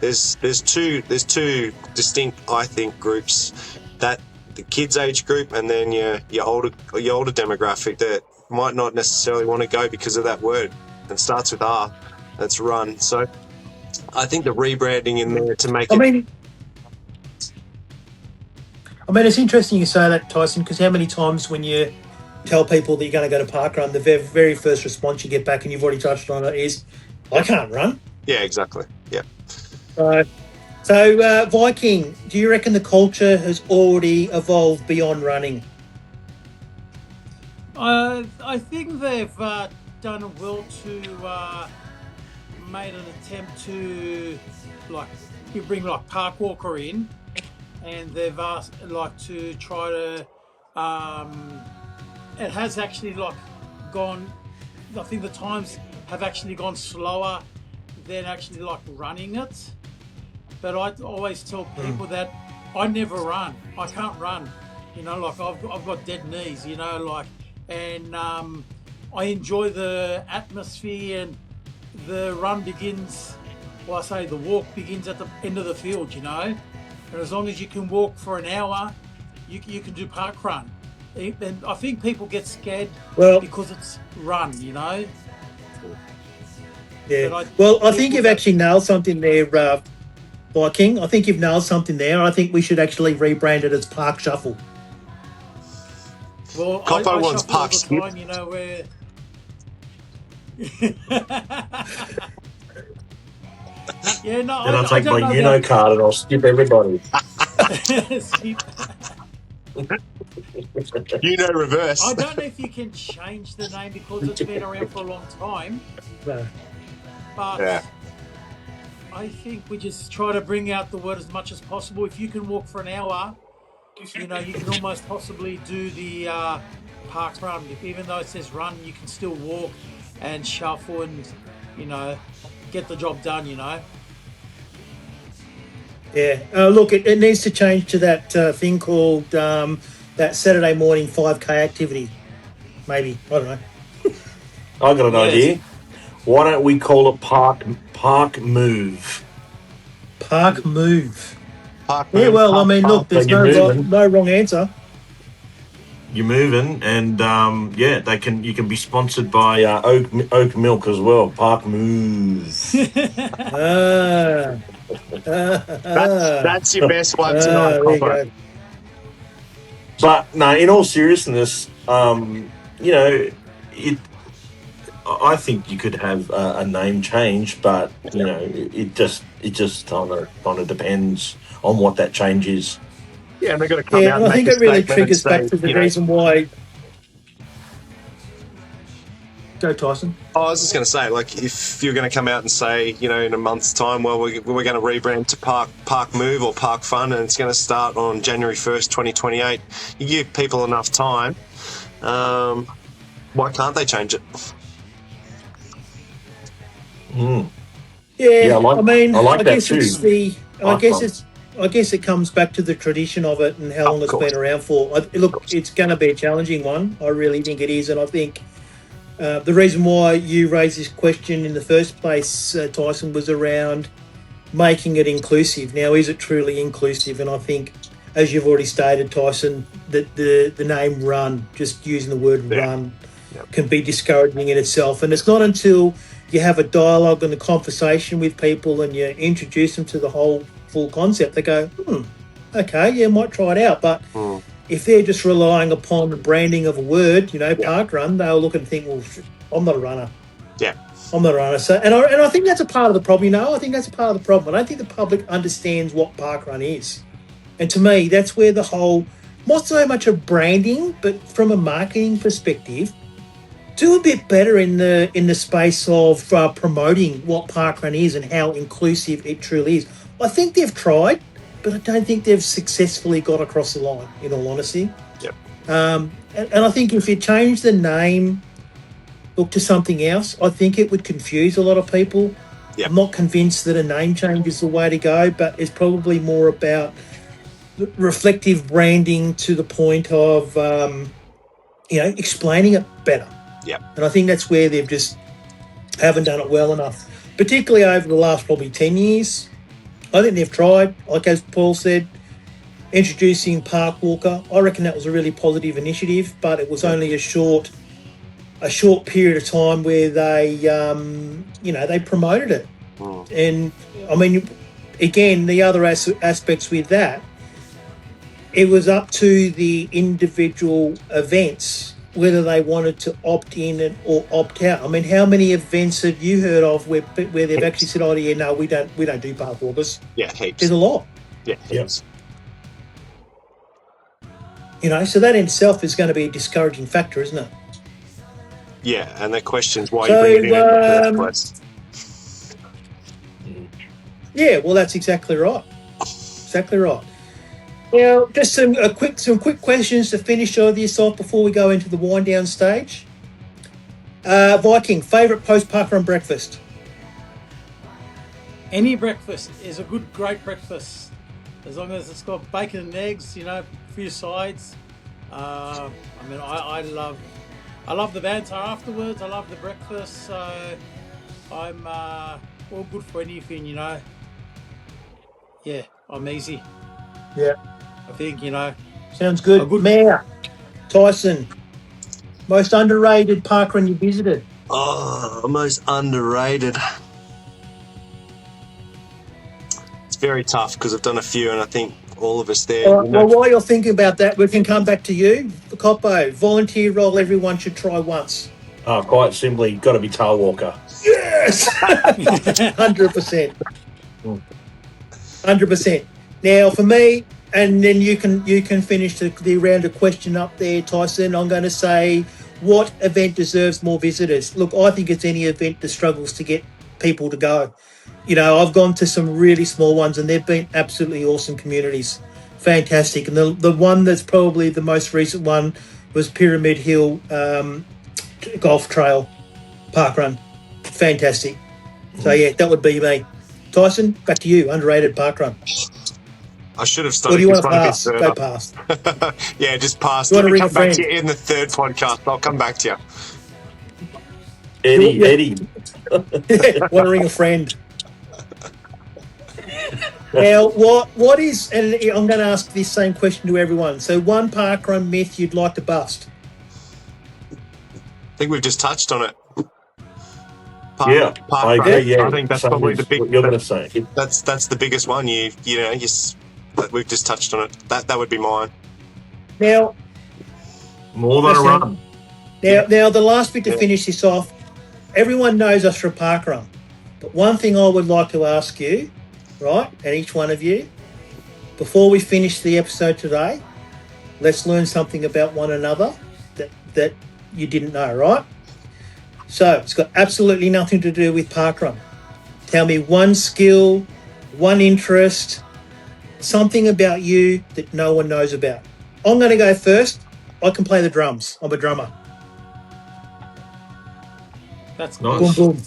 there's two distinct, I think, groups, that the kids age group and then your older demographic that might not necessarily want to go because of that word. It starts with R. That's run. So I think the rebranding in there to make it. I mean, it's interesting you say that, Tyson, because how many times when you tell people that you're going to go to parkrun, the very first response you get back, and you've already touched on it, is, I can't run. Yeah, exactly. Yeah. So, Viking, do you reckon the culture has already evolved beyond running? I think they've done well to made an attempt to you bring Park Walker in, and they've asked to try to. It has actually gone. I think the times have actually gone slower than actually running it. But I always tell people that I never run. I can't run. I've got dead knees. And I enjoy the atmosphere, and the run begins. Well, I say the walk begins at the end of the field. And as long as you can walk for an hour, you can do parkrun. And I think people get scared because it's run. Yeah. I think you've actually nailed something there, Viking. I think you've nailed something there. I think we should actually rebrand it as Park Shuffle. Well, Koppo wants park skip. Where. Yeah, no. And I'll take my card and I'll skip everybody. Reverse. I don't know if you can change the name because it's been around for a long time. No. But yeah. I think we just try to bring out the word as much as possible. If you can walk for an hour, you can almost possibly do the park run. Even though it says run, you can still walk and shuffle and, get the job done, Yeah. Look, it needs to change to that thing called that Saturday morning 5K activity. Maybe. I don't know. I've got an idea. Why don't we call it Park Move? Park Move. Park Milk. Move. Look, there's no wrong answer. You're moving, and you can be sponsored by Oak Milk as well. Park Move. That's your best one tonight, Koppo. But no, in all seriousness, I think you could have a name change, but it just kind of depends on what that change is. Yeah, and they're going to come out. And I think it really triggers back to the reason why. Go, Tyson. I was just going to say, if you're going to come out and say, in a month's time, well, we're going to rebrand to Park Move or Park Fun, and it's going to start on January 1st, 2028. You give people enough time. Why can't they change it? Yeah, I like that too. I guess it comes back to the tradition of it and how long it's been around for. Look, it's going to be a challenging one. I really think it is, and I think the reason why you raised this question in the first place, Tyson, was around making it inclusive. Now, is it truly inclusive? And I think, as you've already stated, Tyson, that the name Run, just using the word Run, can be discouraging in itself. And it's not until you have a dialogue and a conversation with people and you introduce them to the whole full concept, they go, okay, yeah, might try it out. But if they're just relying upon the branding of a word, park run, they'll look and think, well, I'm not a runner. Yeah. I'm not a runner. So, and I think that's a part of the problem, I think that's a part of the problem. I don't think the public understands what parkrun is. And to me, that's where the whole, not so much of branding, but from a marketing perspective, do a bit better in the space of promoting what parkrun is and how inclusive it truly is. I think they've tried, but I don't think they've successfully got across the line, in all honesty. Yep. And I think if you change the name, look to something else, I think it would confuse a lot of people. Yep. I'm not convinced that a name change is the way to go, but it's probably more about reflective branding to the point of, explaining it better. Yeah. And I think that's where they've just haven't done it well enough, particularly over the last probably 10 years. I think they've tried, like as Paul said, introducing Park Walker. I reckon that was a really positive initiative, but it was only a short period of time where they, they promoted it. And I mean, again, the other aspects with that, it was up to the individual events whether they wanted to opt in or opt out. I mean, how many events have you heard of where they've actually said, "Oh, yeah, no, we don't do park walkers"? Yeah, heaps. There's a lot. Yeah, heaps. So that in itself is going to be a discouraging factor, isn't it? Yeah, and the question's why you bring it in the first place. Yeah, well, that's exactly right. Exactly right. Now, just some quick questions to finish this off before we go into the wind down stage. Viking, favourite post-parkrun breakfast? Any breakfast is a great breakfast, as long as it's got bacon and eggs, a few sides. I love the banter afterwards. I love the breakfast, so I'm all good for anything. Yeah, I'm easy. Yeah. I think, Sounds good. Mayor, Tyson, most underrated parkrun you visited? Oh, most underrated. It's very tough because I've done a few and I think all of us there. Well, while you're thinking about that, we can come back to you. Koppo, volunteer role everyone should try once. Quite simply, got to be Tailwalker. Yes! 100%. 100%. Now, for me, and then you can finish the round of question up there, Tyson. I'm going to say, what event deserves more visitors? Look, I think it's any event that struggles to get people to go. I've gone to some really small ones and they've been absolutely awesome communities. Fantastic. And the one that's probably the most recent one was Pyramid Hill Golf Trail Parkrun. Fantastic. So, yeah, that would be me. Tyson, back to you. Underrated parkrun. I should have started. Or do you want to pass? Go past. Yeah, just pass. Let me come back to you in the third podcast. I'll come back to you. Eddie. Want to ring a friend. Now, what is, and I'm going to ask this same question to everyone. So, one parkrun myth you'd like to bust? I think we've just touched on it. I agree. Yeah, I think that's probably the big. What you're going to say. That's the biggest one. We've just touched on it. That would be mine. Now, more than a run. Now, the last bit to finish this off. Everyone knows us for parkrun, but one thing I would like to ask you, right, and each one of you, before we finish the episode today, let's learn something about one another that you didn't know, right? So it's got absolutely nothing to do with parkrun. Tell me one skill, one interest, something about you that no one knows about. I'm going to go first. I can play the drums. I'm a drummer. That's nice. Boom, boom.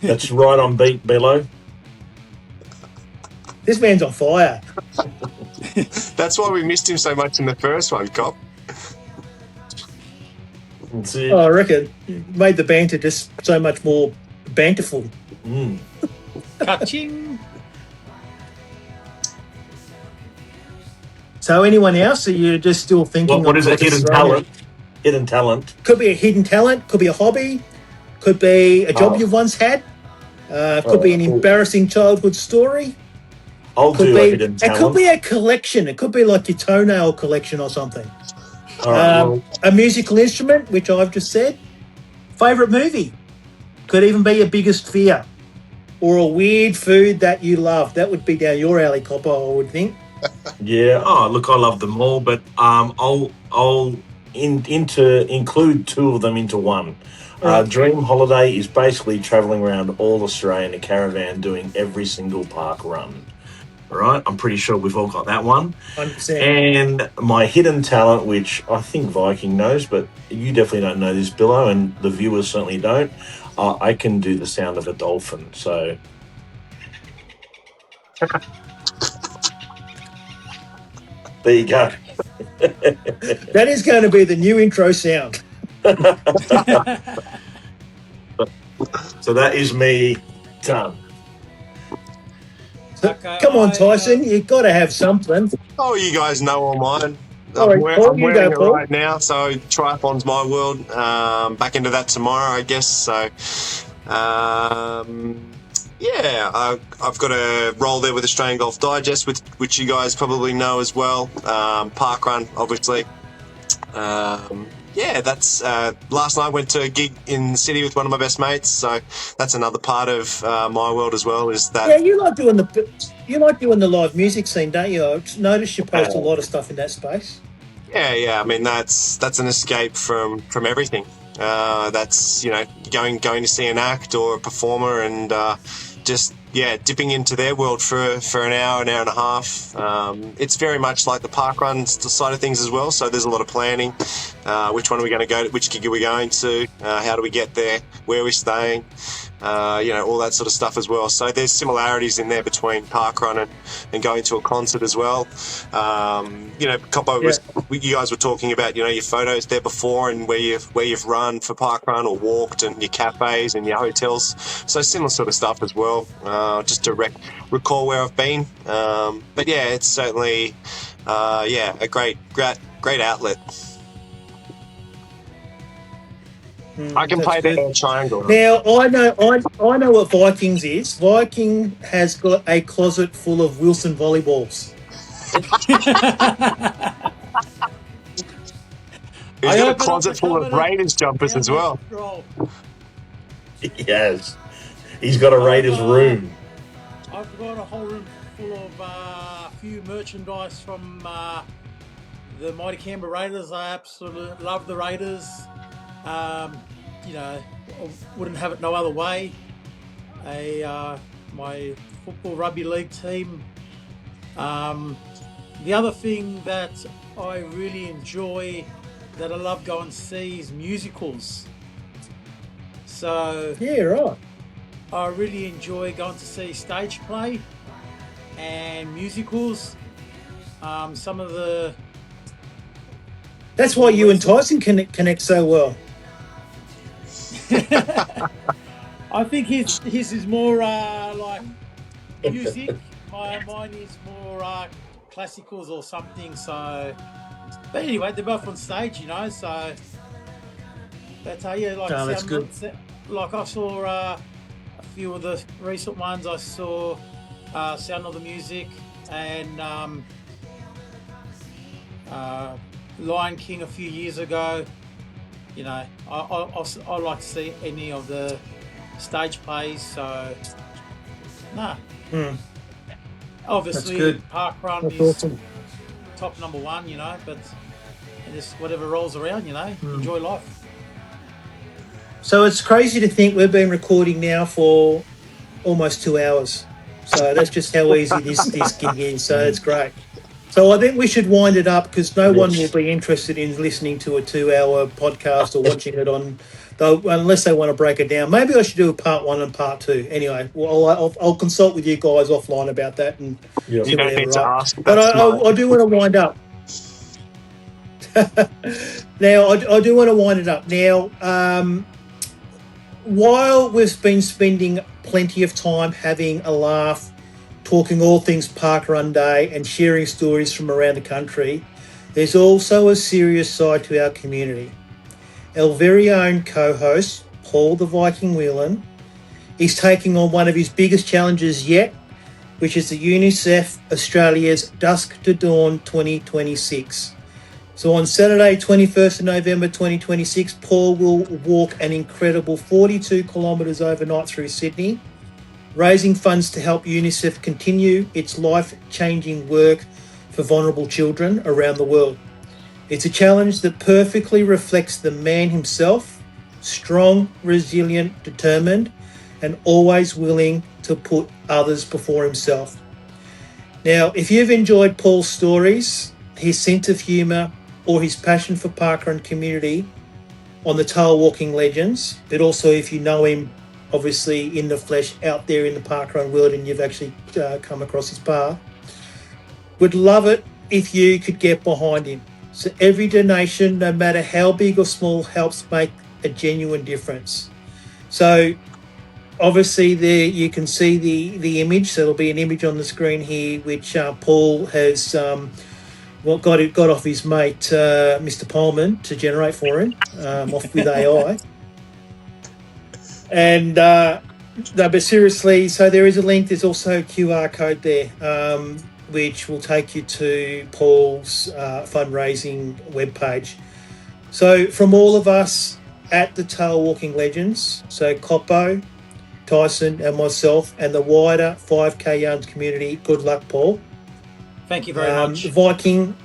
That's right on beat, BILLO. This man's on fire. That's why we missed him so much in the first one, Cop. I reckon it made the banter just so much more banterful. Ka-ching. So anyone else? Are you just still thinking? What is a hidden talent? Hidden talent. Could be a hidden talent. Could be a hobby. Could be a job you've once had. Could be an embarrassing childhood story. I'll do a hidden talent. It could be a collection. It could be like your toenail collection or something. All right, a musical instrument, which I've just said. Favourite movie? could even be your biggest fear, or a weird food that you love. That would be down your alley, Koppo, I would think. Yeah. Oh, look, I love them all, but I'll include two of them into one. Right. Dream Holiday is basically traveling around all Australia in a caravan, doing every single park run. All right, I'm pretty sure we've all got that one. 100%. And my hidden talent, which I think Viking knows, but you definitely don't know this, Billo, and the viewers certainly don't. I can do the sound of a dolphin, so. There you go. That is going to be the new intro sound. So that is me done. Okay, Come on, Tyson, you've got to have something. Oh, you guys know all mine. All right, Paul, I'm you wearing go, it Paul. right now, so triathlon's my world. Back into that tomorrow, I guess. So, yeah, I've got a role there with Australian Golf Digest, which you guys probably know as well. Parkrun, obviously. Yeah, that's last night I went to a gig in the city with one of my best mates, so that's another part of my world as well. Is that? Yeah, you like doing the live music scene, don't you? I've noticed you post a lot of stuff in that space. Yeah. I mean, that's an escape from everything. That's going to see an act or a performer and just dipping into their world for an hour and a half. It's very much like the parkrun side of things as well. So there's a lot of planning. Which one are we going to go to? Which gig are we going to? How do we get there? Where are we staying? All that sort of stuff as well. So there's similarities in there between parkrun and going to a concert as well. Koppo, you guys were talking about, your photos there before and where you've run for parkrun or walked and your cafes and your hotels. So similar sort of stuff as well, just to recall where I've been. But yeah, it's certainly, a great outlet. I can play the triangle. Now I know what Vikings is. Viking has got a closet full of Wilson volleyballs. He's got a closet full of Raiders jumpers as well. Yes, he's got a Raiders room. I've got a whole room full of a few merchandise from the Mighty Canberra Raiders. I absolutely love the Raiders. I wouldn't have it no other way. My football rugby league team. The other thing that I really enjoy, that I love going to see, is musicals. So yeah, right. I really enjoy going to see stage play and musicals. Some of the. That's why you and Tyson connect so well. I think his is more like music. Mine is more classicals or something. So, but anyway, they're both on stage, So, but that's good. Like I saw a few of the recent ones. I saw Sound of the Music and Lion King a few years ago. I like to see any of the stage plays. So, obviously parkrun is awesome. Top number one, but just whatever rolls around, enjoy life. So it's crazy to think we've been recording now for almost 2 hours. So that's just how easy this gig is. So it's great. So I think we should wind it up because no one will be interested in listening to a 2-hour podcast or watching it unless they want to break it down. Maybe I should do a part 1 and part 2. Anyway, I'll consult with you guys offline about that and you don't need to ask. But I do want to wind up. Now I do want to wind it up. Now, while we've been spending plenty of time having a laugh, talking all things Parkrun Day and sharing stories from around the country, there's also a serious side to our community. Our very own co-host, Paul the Viking Whelan, is taking on one of his biggest challenges yet, which is the UNICEF Australia's Dusk to Dawn 2026. So on Saturday, 21st of November 2026, Paul will walk an incredible 42 kilometres overnight through Sydney, raising funds to help UNICEF continue its life-changing work for vulnerable children around the world. It's a challenge that perfectly reflects the man himself, strong, resilient, determined, and always willing to put others before himself. Now, if you've enjoyed Paul's stories, his sense of humour, or his passion for parkrun community on the Tailwalking Legends, but also if you know him, obviously, in the flesh out there in the parkrun world and you've actually come across his path, would love it if you could get behind him. So every donation, no matter how big or small, helps make a genuine difference. So obviously there you can see the image. So there'll be an image on the screen here, which Paul has got off his mate, Mr. Pullman, to generate for him, off with AI. And no, but seriously, so there is a link. There's also a QR code there, which will take you to Paul's fundraising webpage. So from all of us at the Tailwalking Legends, so Koppo, Tyson and myself and the wider 5K Yarns community, good luck, Paul. Thank you very much. Viking,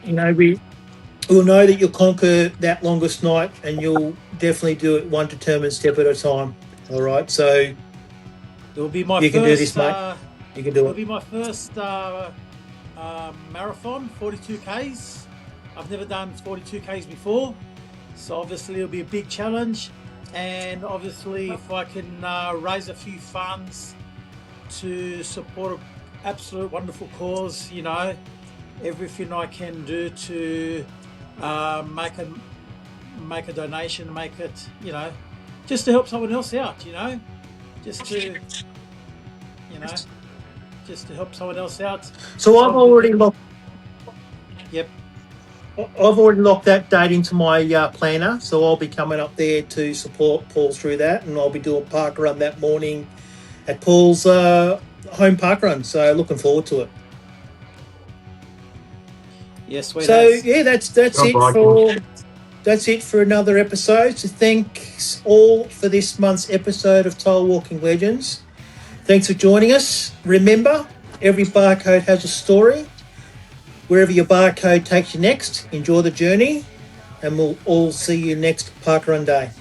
we'll know that you'll conquer that longest night and you'll definitely do it one determined step at a time. All right, so it will be my you first, can do this, mate. You can do it. It'll be my first marathon, 42 Ks. I've never done 42 Ks before, so obviously it'll be a big challenge. And obviously, if I can raise a few funds to support an absolute wonderful cause, everything I can do to make a donation, make it, just to help someone else out, just to help someone else out. So I've already locked. Yep. I've already locked that date into my planner, so I'll be coming up there to support Paul through that, and I'll be doing park run that morning at Paul's home park run. So looking forward to it. Yes, so yeah, that's it for another episode. So thanks all for this month's episode of Tailwalking Legends. Thanks for joining us. Remember, every barcode has a story. Wherever your barcode takes you next, enjoy the journey, and we'll all see you next parkrun day.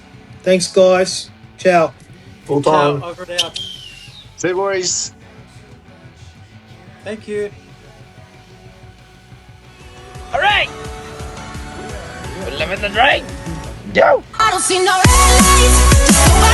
Thanks, guys. Ciao. Full time. Ciao, over and out. See you, boys. Thank you. All right. We're living the dream. Go. I don't see no red lights.